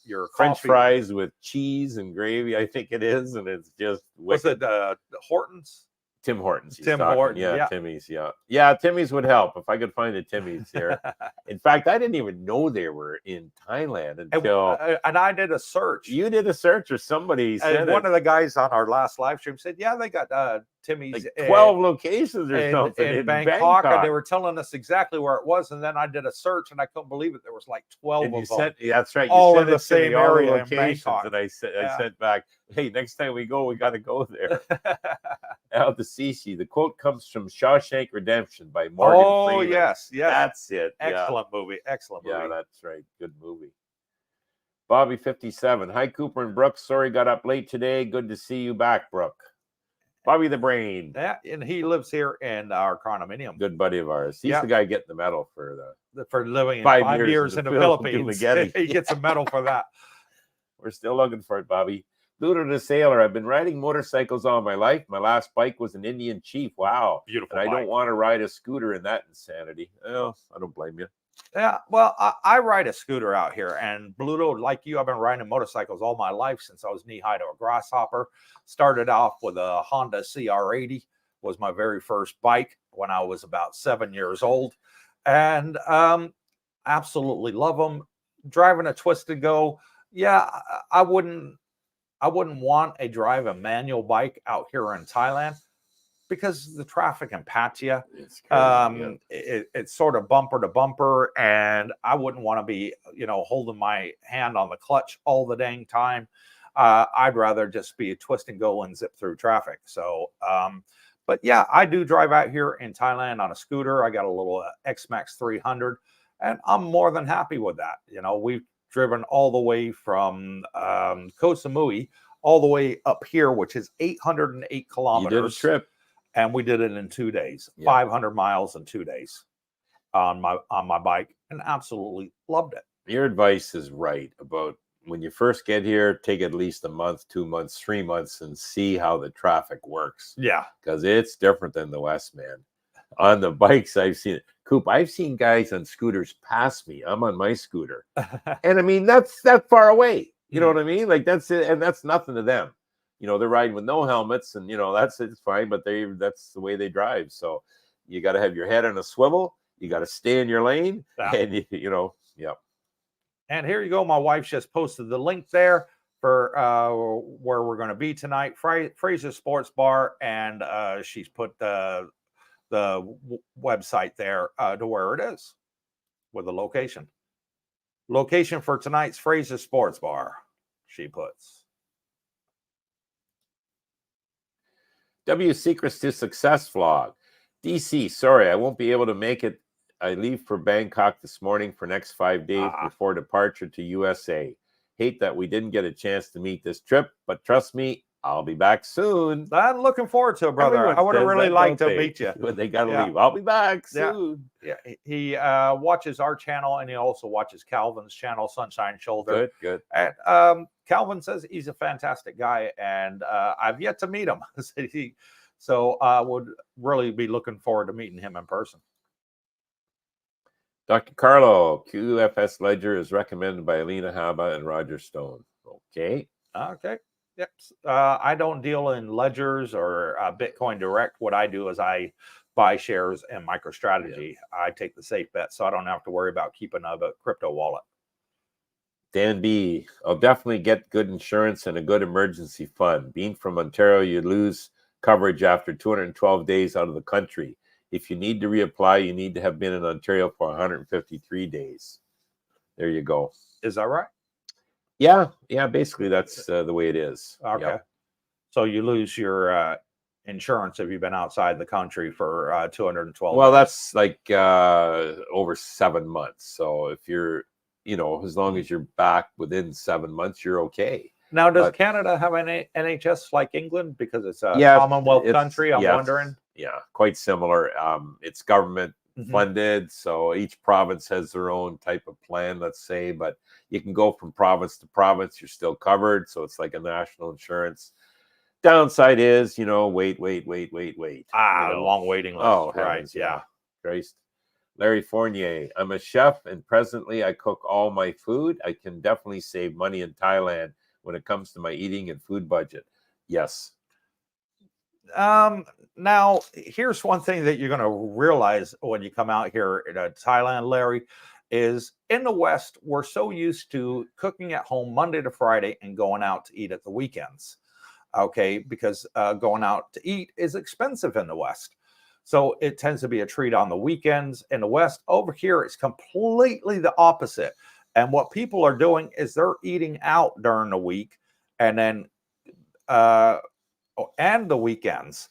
your French coffee. fries with cheese and gravy, I think it is, and it's just wicked. Was it Hortons? Tim Hortons. Tim Hortons. Yeah, Timmy's. Yeah, Timmy's would help if I could find a Timmy's here. In fact, I didn't even know they were in Thailand until. And I did a search. You did a search, or somebody said one of the guys on our last live stream said, "Yeah, they got Timmy's like 12 locations or something in Bangkok, and they were telling us exactly where it was." And then I did a search, and I couldn't believe it. There was like 12 of them. That's right. You all sent in the same area in Bangkok. And I sent back, "Hey, next time we go, we got to go there." Al Sisi. The quote comes from Shawshank Redemption by Morgan Freeman. Oh, yes. That's it. Excellent movie. Excellent movie. Yeah, that's right. Good movie. Bobby 57. Hi, Cooper and Brooke. Sorry, got up late today. Good to see you back, Brooke. Bobby the Brain. Yeah, and he lives here in our condominium. Good buddy of ours. He's the guy getting the medal for living 5 years in the Philippines. He gets a medal for that. We're still looking for it, Bobby. Ludo the Sailor. I've been riding motorcycles all my life. My last bike was an Indian Chief. Wow. Beautiful. And I don't want to ride a scooter in that insanity. Oh, I don't blame you. Yeah, well, I ride a scooter out here, and Bluto, like you, I've been riding motorcycles all my life since I was knee-high to a grasshopper. Started off with a Honda CR80, was my very first bike when I was about 7 years old, and absolutely love them. Driving a Twisted Go, yeah, I wouldn't want a manual bike out here in Thailand, because the traffic in Pattaya, it's sort of bumper to bumper, and I wouldn't want to be, holding my hand on the clutch all the dang time. I'd rather just be a twist and go and zip through traffic. So, but yeah, I do drive out here in Thailand on a scooter. I got a little X-Max 300, and I'm more than happy with that. We've driven all the way from Koh Samui all the way up here, which is 808 kilometers. You did a trip. And we did it in 2 days, 500 miles in 2 days on my bike, and absolutely loved it. Your advice is right about when you first get here, take at least a month, 2 months, 3 months, and see how the traffic works. Yeah. Because it's different than the West, man. On the bikes, I've seen it. Coop, I've seen guys on scooters pass me. I'm on my scooter. And I mean, that's that far away. You know what I mean? Like, that's it. And that's nothing to them. They're riding with no helmets, and it's fine, but that's the way they drive. So you got to have your head on a swivel. You got to stay in your lane, and And here you go. My wife just posted the link there for where we're going to be tonight, Fraser Sports Bar, and she's put the website there to where it is with the location. Location for tonight's Fraser Sports Bar, she puts. W Secrets to Success vlog. DC, sorry, I won't be able to make it. I leave for Bangkok this morning for next 5 days before departure to USA. Hate that we didn't get a chance to meet this trip, but trust me, I'll be back soon. I'm looking forward to it, brother. I would have really liked to meet you. But they got to leave. I'll be back soon. Yeah. He watches our channel, and he also watches Calvin's channel, Sunshine Shoulder. Good. And Calvin says he's a fantastic guy, and I've yet to meet him. So I would really be looking forward to meeting him in person. Dr. Carlo, QFS Ledger is recommended by Alina Haba and Roger Stone. Okay. Yep. I don't deal in ledgers or Bitcoin Direct. What I do is I buy shares in MicroStrategy. Yeah. I take the safe bet, so I don't have to worry about keeping a crypto wallet. Dan B, I'll definitely get good insurance and a good emergency fund. Being from Ontario, you lose coverage after 212 days out of the country. If you need to reapply, you need to have been in Ontario for 153 days. There you go. Is that right? Yeah, basically that's the way it is. Okay. Yep. So you lose your insurance if you've been outside the country for 212 Well, days. that's like over 7 months. So if you're you know, as long as you're back within 7 months, you're okay. Now, does But Canada have an NHS like England because it's a yeah, Commonwealth it's country? I'm wondering. yeah, quite similar. It's government Mhm. funded, so each province has their own type of plan, let's say, but you can go from province to province, you're still covered, so it's like a national insurance. Downside is, you know, wait. You know, Long waiting list. oh Right. heavens, Yeah. Christ. Larry Fournier, I'm a chef and presently I cook all my food. I can definitely save money in Thailand when it comes to my eating and food budget. Yes. Now, here's one thing that you're going to realize when you come out here in Thailand, Larry, is in the West, we're so used to cooking at home Monday to Friday and going out to eat at the weekends. Okay, because going out to eat is expensive in the West. So it tends to be a treat on the weekends in the West. Over here, it's completely the opposite. And what people are doing is they're eating out during the week and then and the weekends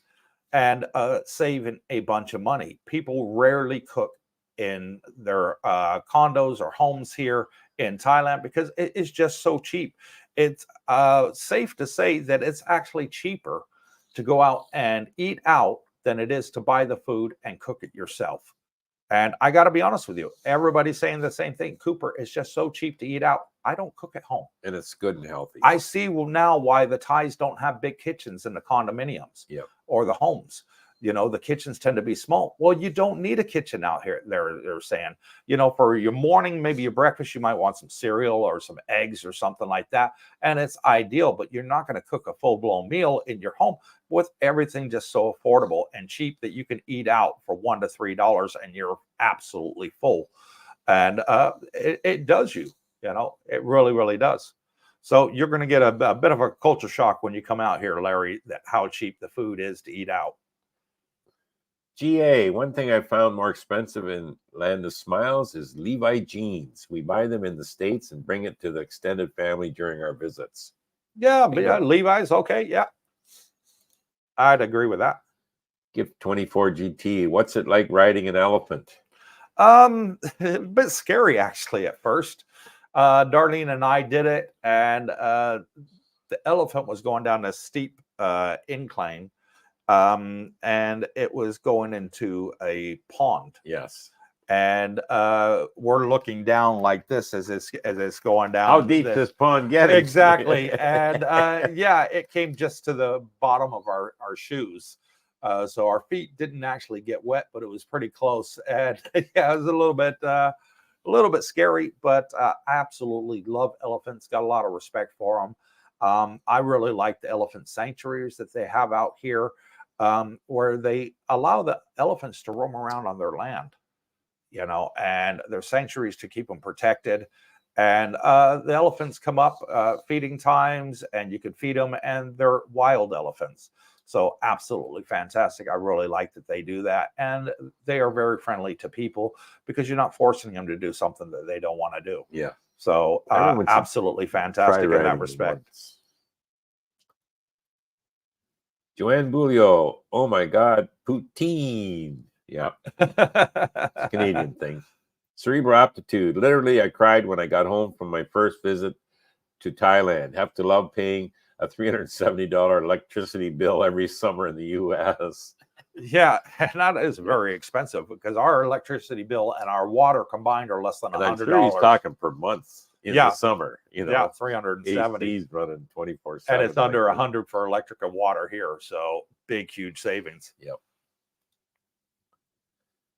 and saving a bunch of money. People rarely cook in their condos or homes here in Thailand because it is just so cheap. It's safe to say that it's actually cheaper to go out and eat out than it is to buy the food and cook it yourself. And I got to be honest with you, everybody's saying the same thing. Cooper, it's just so cheap to eat out. I don't cook at home. And it's good and healthy. I see now why the Thais don't have big kitchens in the condominiums or the homes. You know, the kitchens tend to be small. Well, you don't need a kitchen out here. They're saying, you know, for your morning, maybe your breakfast, you might want some cereal or some eggs or something like that. And it's ideal, but you're not going to cook a full-blown meal in your home with everything just so affordable and cheap that you can eat out for $1 to $3 and you're absolutely full. And it does you know, it really, really does. So you're going to get a bit of a culture shock when you come out here, Larry, that how cheap the food is to eat out. GA, one thing I found more expensive in Land of Smiles is Levi jeans. We buy them in the States and bring it to the extended family during our visits. Yeah, but yeah, Levi's, okay, yeah. I'd agree with that. Gift 24 GT, what's it like riding an elephant? A bit scary actually at first. Darlene and I did it, and the elephant was going down a steep incline. And it was going into a pond. Yes. And we're looking down like this as it's going down. How deep this pond getting? Exactly. And yeah, it came just to the bottom of our shoes. So our feet didn't actually get wet, but it was pretty close. And yeah, it was a little bit scary, but I absolutely love elephants. Got a lot of respect for them. I really like the elephant sanctuaries that they have out here, where they allow the elephants to roam around on their land, you know, and there's sanctuaries to keep them protected. And the elephants come up feeding times, and you can feed them, and they're wild elephants. So absolutely fantastic. I really like that they do that. And they are very friendly to people because you're not forcing them to do something that they don't want to do. Yeah. So absolutely fantastic in that respect. Joanne Bulio, oh my God, poutine. Yeah. Canadian thing. Cerebral aptitude. Literally, I cried when I got home from my first visit to Thailand. Have to love paying a $370 electricity bill every summer in the U.S. Yeah, and that is very expensive because our electricity bill and our water combined are less than $100. I'm sure he's talking per month in the summer. You know, yeah, 370. He's running 24/7, and it's under 100 for electric and water here. So big, huge savings. Yep.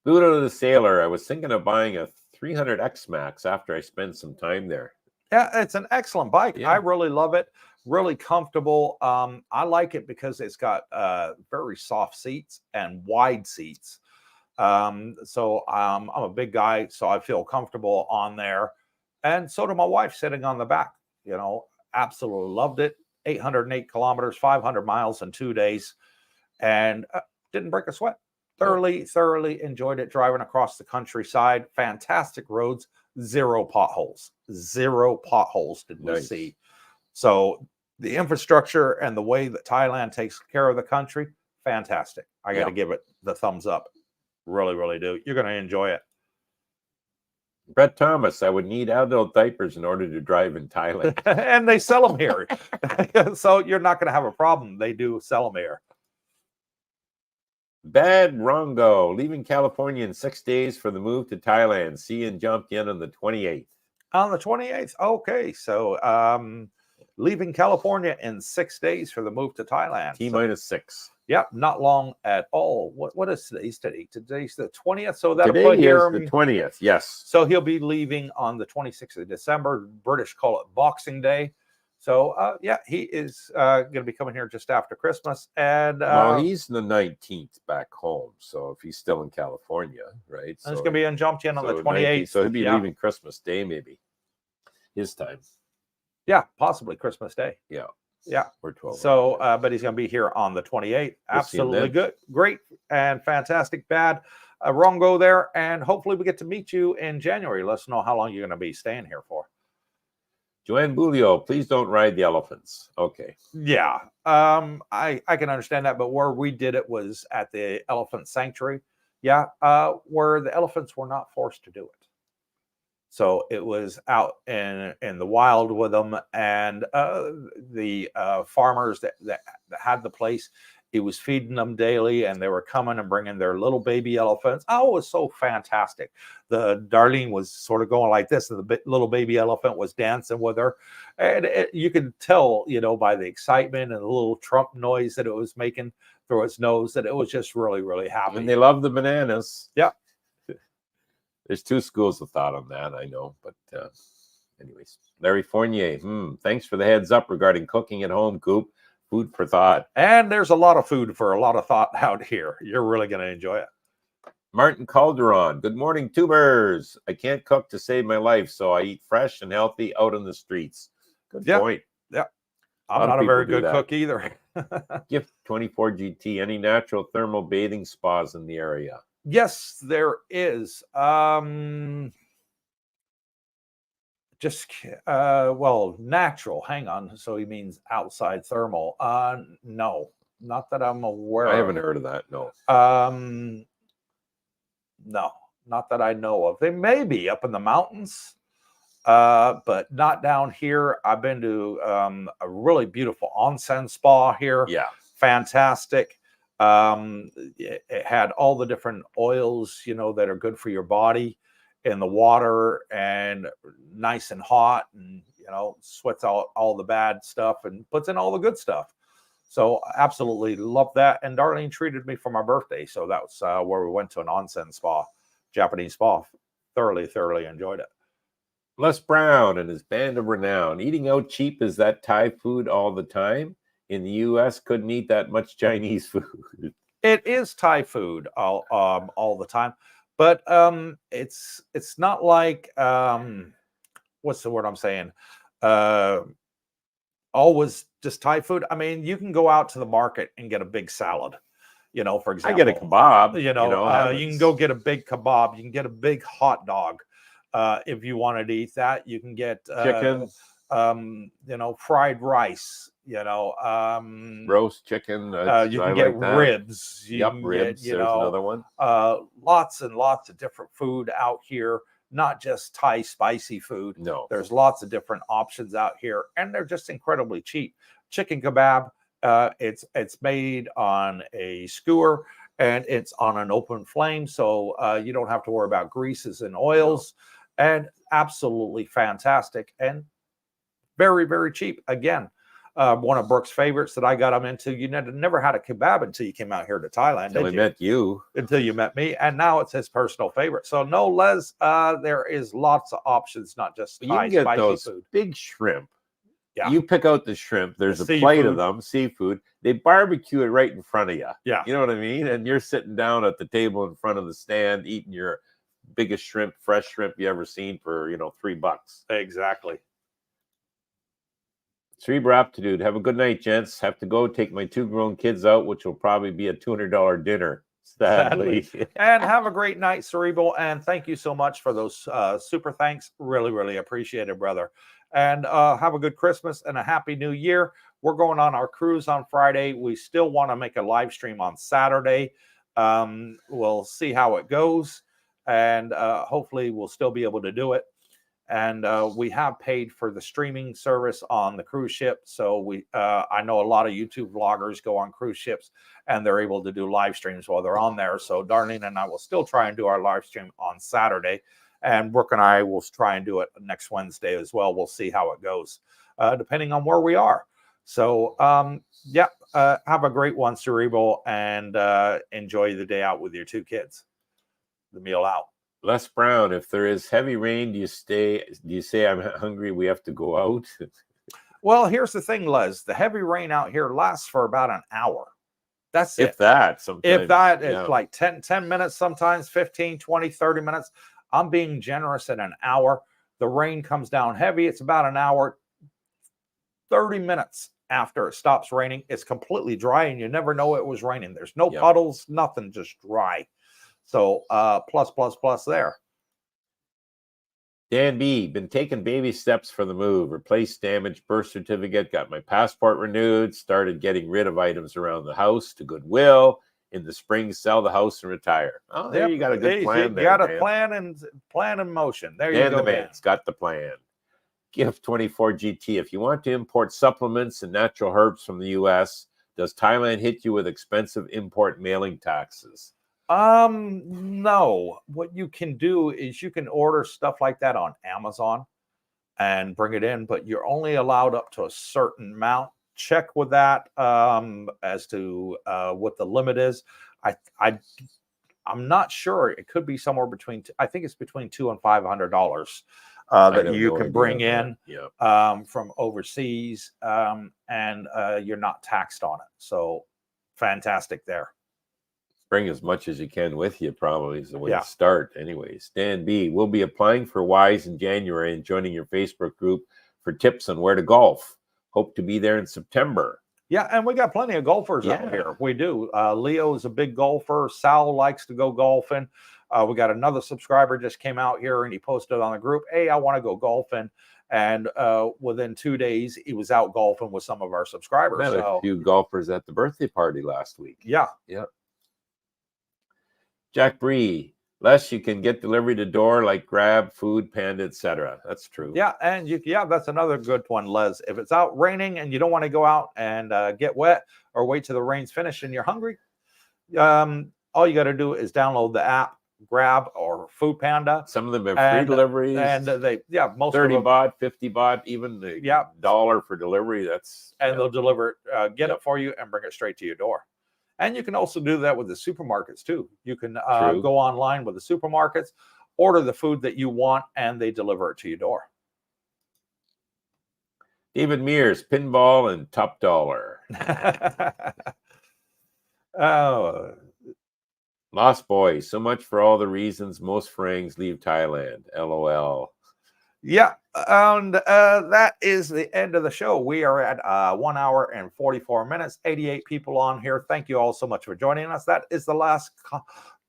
Buddha the Sailor. I was thinking of buying a 300 X Max after I spend some time there. Yeah, it's an excellent bike. Yeah. I really love it. Really comfortable. I like it because it's got very soft seats and wide seats. So I'm a big guy, so I feel comfortable on there. And so did my wife sitting on the back. You know, absolutely loved it. 808 kilometers, 500 miles in 2 days, and didn't break a sweat. Thoroughly enjoyed it driving across the countryside. Fantastic roads, zero potholes. Zero potholes did we see. So the infrastructure and the way that Thailand takes care of the country, fantastic. I got to give it the thumbs up. Really, really do. You're going to enjoy it. Brett Thomas, I would need adult diapers in order to drive in Thailand. And they sell them here. So you're not going to have a problem. They do sell them here. Bad Rongo, leaving California in 6 days for the move to Thailand. See you in Jomtien on the 28th. On the 28th. Okay. So leaving California in 6 days for the move to Thailand. T-minus 6. Yeah, not long at all. What is today's today? Today's the 20th. So that'll Today put here is the 20th. Yes. So he'll be leaving on the 26th of December. British call it Boxing Day. So yeah, he is going to be coming here just after Christmas. And well, he's the 19th back home. So if he's still in California, right? So he's going to be in Jomtien on the 28th. So he'll be leaving Christmas Day, maybe his time. Yeah, possibly Christmas Day. Yeah. Yeah. We're 12. So, but he's going to be here on the 28th. Absolutely good, great, and fantastic. Bad. Wrong go there. And hopefully we get to meet you in January. Let us know how long you're going to be staying here for. Joanne Bulio, please don't ride the elephants. Okay. Yeah. I can understand that. But where we did it was at the elephant sanctuary. Yeah. Where the elephants were not forced to do it. So it was out in the wild with them, and the farmers that had the place, it was feeding them daily, and they were coming and bringing their little baby elephants. Oh, it was so fantastic. The Darlene was sort of going like this, and the little baby elephant was dancing with her, and you could tell, by the excitement and the little Trump noise that it was making through its nose, that it was just really, really happy. And they love the bananas. Yeah. There's two schools of thought on that, I know. But anyways, Larry Fournier, thanks for the heads up regarding cooking at home, Coop. Food for thought. And there's a lot of food for a lot of thought out here. You're really going to enjoy it. Martin Calderon, good morning, tubers. I can't cook to save my life, so I eat fresh and healthy out in the streets. Good point. Yeah. I'm not a very good cook either. Gift 24 GT, any natural thermal bathing spas in the area? Yes, there is. Well, natural. Hang on. So he means outside thermal. No, not that I'm aware of. I haven't heard of that. No. No, not that I know of. They may be up in the mountains, but not down here. I've been to a really beautiful onsen spa here. Yeah. Fantastic. It had all the different oils, that are good for your body in the water, and nice and hot, and sweats out all the bad stuff and puts in all the good stuff. So absolutely love that. And Darlene treated me for my birthday, so that's where we went to an onsen spa, Japanese spa. Thoroughly enjoyed it. Les Brown and his band of renown. Eating out cheap, is that Thai food all the time? In the U.S., couldn't eat that much Chinese food. It is Thai food all the time, but it's not like what's the word I'm saying? Always just Thai food. I mean, you can go out to the market and get a big salad. For example, I get a kebab. You can go get a big kebab. You can get a big hot dog if you wanted to eat that. You can get chicken. Fried rice. Roast chicken. You can get ribs. Ribs. There's another one. Lots and lots of different food out here. Not just Thai spicy food. No, there's lots of different options out here, and they're just incredibly cheap. Chicken kebab. It's made on a skewer, and it's on an open flame, so you don't have to worry about greases and oils. No. And absolutely fantastic and very, very cheap. Again, one of Brooke's favorites that I got him into. You never had a kebab until you came out here to Thailand. Until I met you. Until you met me, and now it's his personal favorite. So no, Les, there is lots of options, not just Thai you can get spicy those food. Big shrimp. Yeah. You pick out the shrimp. There's a plate of them, seafood. They barbecue it right in front of you. Yeah. You know what I mean? And you're sitting down at the table in front of the stand eating your biggest shrimp, fresh shrimp you ever seen for, $3. Exactly. Cerebral aptitude. Have a good night, gents. Have to go take my 2 grown kids out, which will probably be a $200 dinner. Sadly. And have a great night, Cerebral. And thank you so much for those super thanks. Really, really appreciate it, brother. And have a good Christmas and a happy new year. We're going on our cruise on Friday. We still want to make a live stream on Saturday. We'll see how it goes. and hopefully we'll still be able to do it. And we have paid for the streaming service on the cruise ship. So I know a lot of YouTube vloggers go on cruise ships and they're able to do live streams while they're on there. So Darlene and I will still try and do our live stream on Saturday. And Brooke and I will try and do it next Wednesday as well. We'll see how it goes, depending on where we are. So, yeah, have a great one, Cerebral, and enjoy the day out with your 2 kids. The meal out. Les Brown, if there is heavy rain, do you say I'm hungry, we have to go out? Well, here's the thing, Les. The heavy rain out here lasts for about an hour. That's it. If that, sometimes. If that, it's like 10 minutes, sometimes 15, 20, 30 minutes. I'm being generous at an hour. The rain comes down heavy. It's about an hour, 30 minutes after it stops raining. It's completely dry, and you never know it was raining. There's no puddles, nothing, just dry. So plus there. Dan B, been taking baby steps for the move. Replaced damaged birth certificate, got my passport renewed, started getting rid of items around the house to Goodwill. In the spring, sell the house and retire. Oh, there you got a good plan there. You got a plan in motion. There you go. The man's got the plan. Gift 24 GT. If you want to import supplements and natural herbs from the US, does Thailand hit you with expensive import mailing taxes? No. What you can do is you can order stuff like that on Amazon and bring it in, but you're only allowed up to a certain amount. Check with that as to what the limit is. I'm not sure. It could be somewhere between, I think it's between $200 and $500 that you can bring in from overseas, and you're not taxed on it. So fantastic there. Bring as much as you can with you, probably is the way to start. Anyways, Dan B, we'll be applying for WISE in January and joining your Facebook group for tips on where to golf. Hope to be there in September. Yeah, and we got plenty of golfers out here. We do. Leo is a big golfer. Sal likes to go golfing. We got another subscriber just came out here and he posted on the group, hey, I want to go golfing. And within 2 days, he was out golfing with some of our subscribers. Met a few golfers at the birthday party last week. Yeah. Jack Bree, Les, you can get delivery to door like Grab, Food Panda, etc. That's true. Yeah, and that's another good one, Les. If it's out raining and you don't want to go out and get wet or wait till the rain's finished and you're hungry, all you got to do is download the app, Grab or Food Panda. Some of them have free deliveries, and most 30 of them, baht, 50 baht, even the $1 for delivery. They'll deliver it, get it for you and bring it straight to your door. And you can also do that with the supermarkets too. You can go online with the supermarkets, order the food that you want, and they deliver it to your door. David Mears, pinball and top dollar. Oh, Lost Boy, so much for all the reasons most farangs leave Thailand. LOL. Yeah, and that is the end of the show. We are at 1 hour and 44 minutes, 88 people on here. Thank you all so much for joining us. That is the last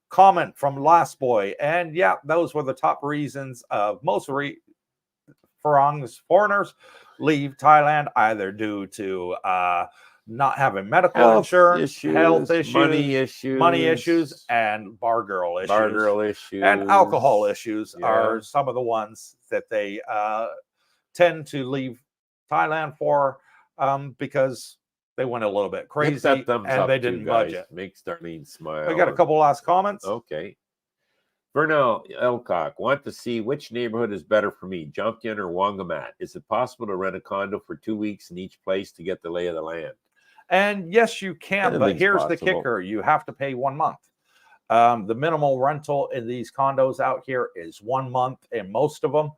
comment from Last Boy. And yeah, those were the top reasons of most foreigners leave Thailand, either due to not having medical insurance, health issues, money issues, and bar girl issues. And alcohol issues are some of the ones that they tend to leave Thailand for, because they went a little bit crazy and they didn't budget. Makes Darlene smile. I got a couple last comments. Okay. Vernell Elcock, want to see which neighborhood is better for me, Jomtien or Wangamat? Is it possible to rent a condo for 2 weeks in each place to get the lay of the land? And yes, you can, but here's the kicker. You have to pay 1 month. The minimal rental in these condos out here is 1 month in most of them.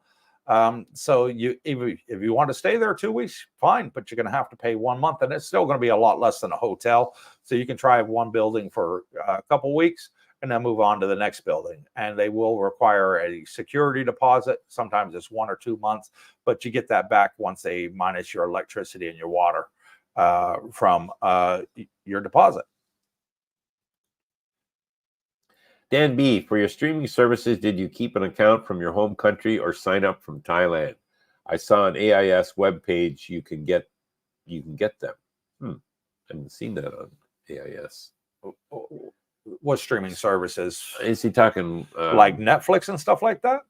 So if you want to stay there 2 weeks, fine, but you're going to have to pay 1 month, and it's still going to be a lot less than a hotel. So you can try one building for a couple weeks and then move on to the next building. And they will require a security deposit. Sometimes it's 1 or 2 months, but you get that back once they minus your electricity and your water from your deposit. Dan B, for your streaming services, did you keep an account from your home country or sign up from Thailand? I saw an AIS webpage you can get them. I haven't seen that on AIS. What streaming services? Is he talking Like Netflix and stuff like that?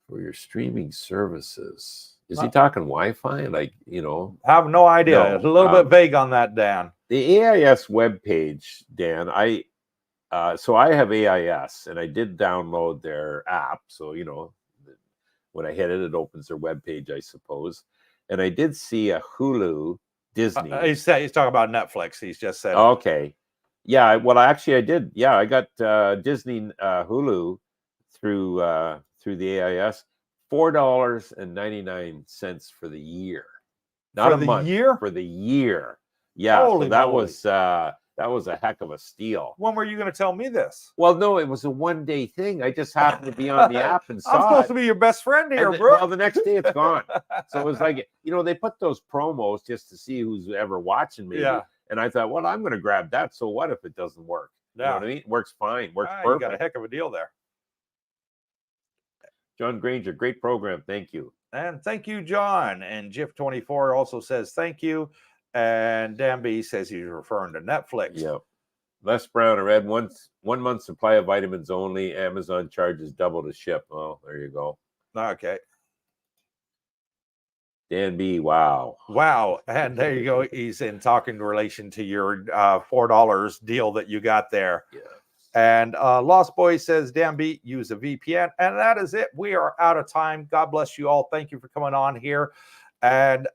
For your streaming services? Is he talking Wi-Fi? Like, you know? I have no idea. No, It's a little bit vague on that, Dan. The AIS webpage, Dan, so I have AIS, and I did download their app. So, you know, when I hit it, it opens their webpage, I suppose. And I did see a Hulu Disney. He's talking about Netflix. He's just said. Okay. Yeah, well, actually, I did. Yeah, I got Disney Hulu through the AIS, $4.99 for the year. Not a month. For the year. Yeah, Holy so that moly. was a heck of a steal. When were you going to tell me this? Well, no, it was a one-day thing. I just happened to be on the app and saw I'm supposed to be your best friend here, bro. Well, the next day it's gone. So it was like, you know, they put those promos just to see who's ever watching me. Yeah. And I thought, well, I'm going to grab that. So what if it doesn't work? Yeah. You know what I mean? It works fine. Works perfect. You got a heck of a deal there. John Granger, great program. Thank you. And thank you, John. And Jif24 also says thank you. And Dan B says he's referring to Netflix. Yeah. Les Brown, I read 1 month supply of vitamins only. Amazon charges double to ship. Oh, there you go. Okay. Dan B, wow. Wow. And there you go. He's in talking relation to your $4 deal that you got there. Yeah. And Lost Boy says, Dan B, use a VPN. And that is it. We are out of time. God bless you all. Thank you for coming on here. And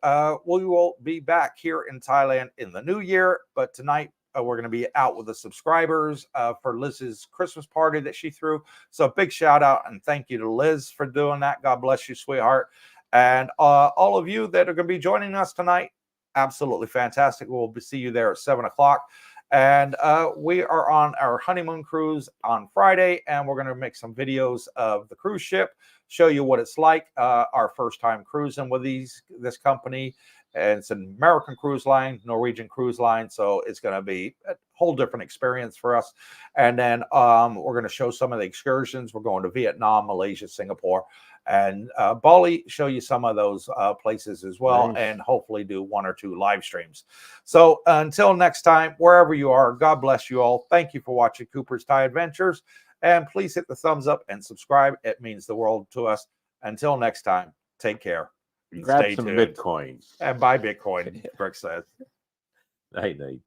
we will be back here in Thailand in the new year. But tonight, we're going to be out with the subscribers for Liz's Christmas party that she threw. So big shout out and thank you to Liz for doing that. God bless you, sweetheart. And all of you that are going to be joining us tonight, absolutely fantastic. We'll see you there at 7 o'clock. And we are on our honeymoon cruise on Friday, and we're going to make some videos of the cruise ship, show you what it's like, our first time cruising with this company. And it's an American cruise line, Norwegian cruise line. So it's going to be a whole different experience for us. And then we're going to show some of the excursions. We're going to Vietnam, Malaysia, Singapore, and Bali, show you some of those places as well. Nice. And hopefully do 1 or 2 live streams. So until next time, wherever you are, God bless you all. Thank you for watching Cooper's Thai Adventures. And please hit the thumbs up and subscribe. It means the world to us. Until next time, take care. Grab some Bitcoin. And buy Bitcoin, Brooke says. Night, night.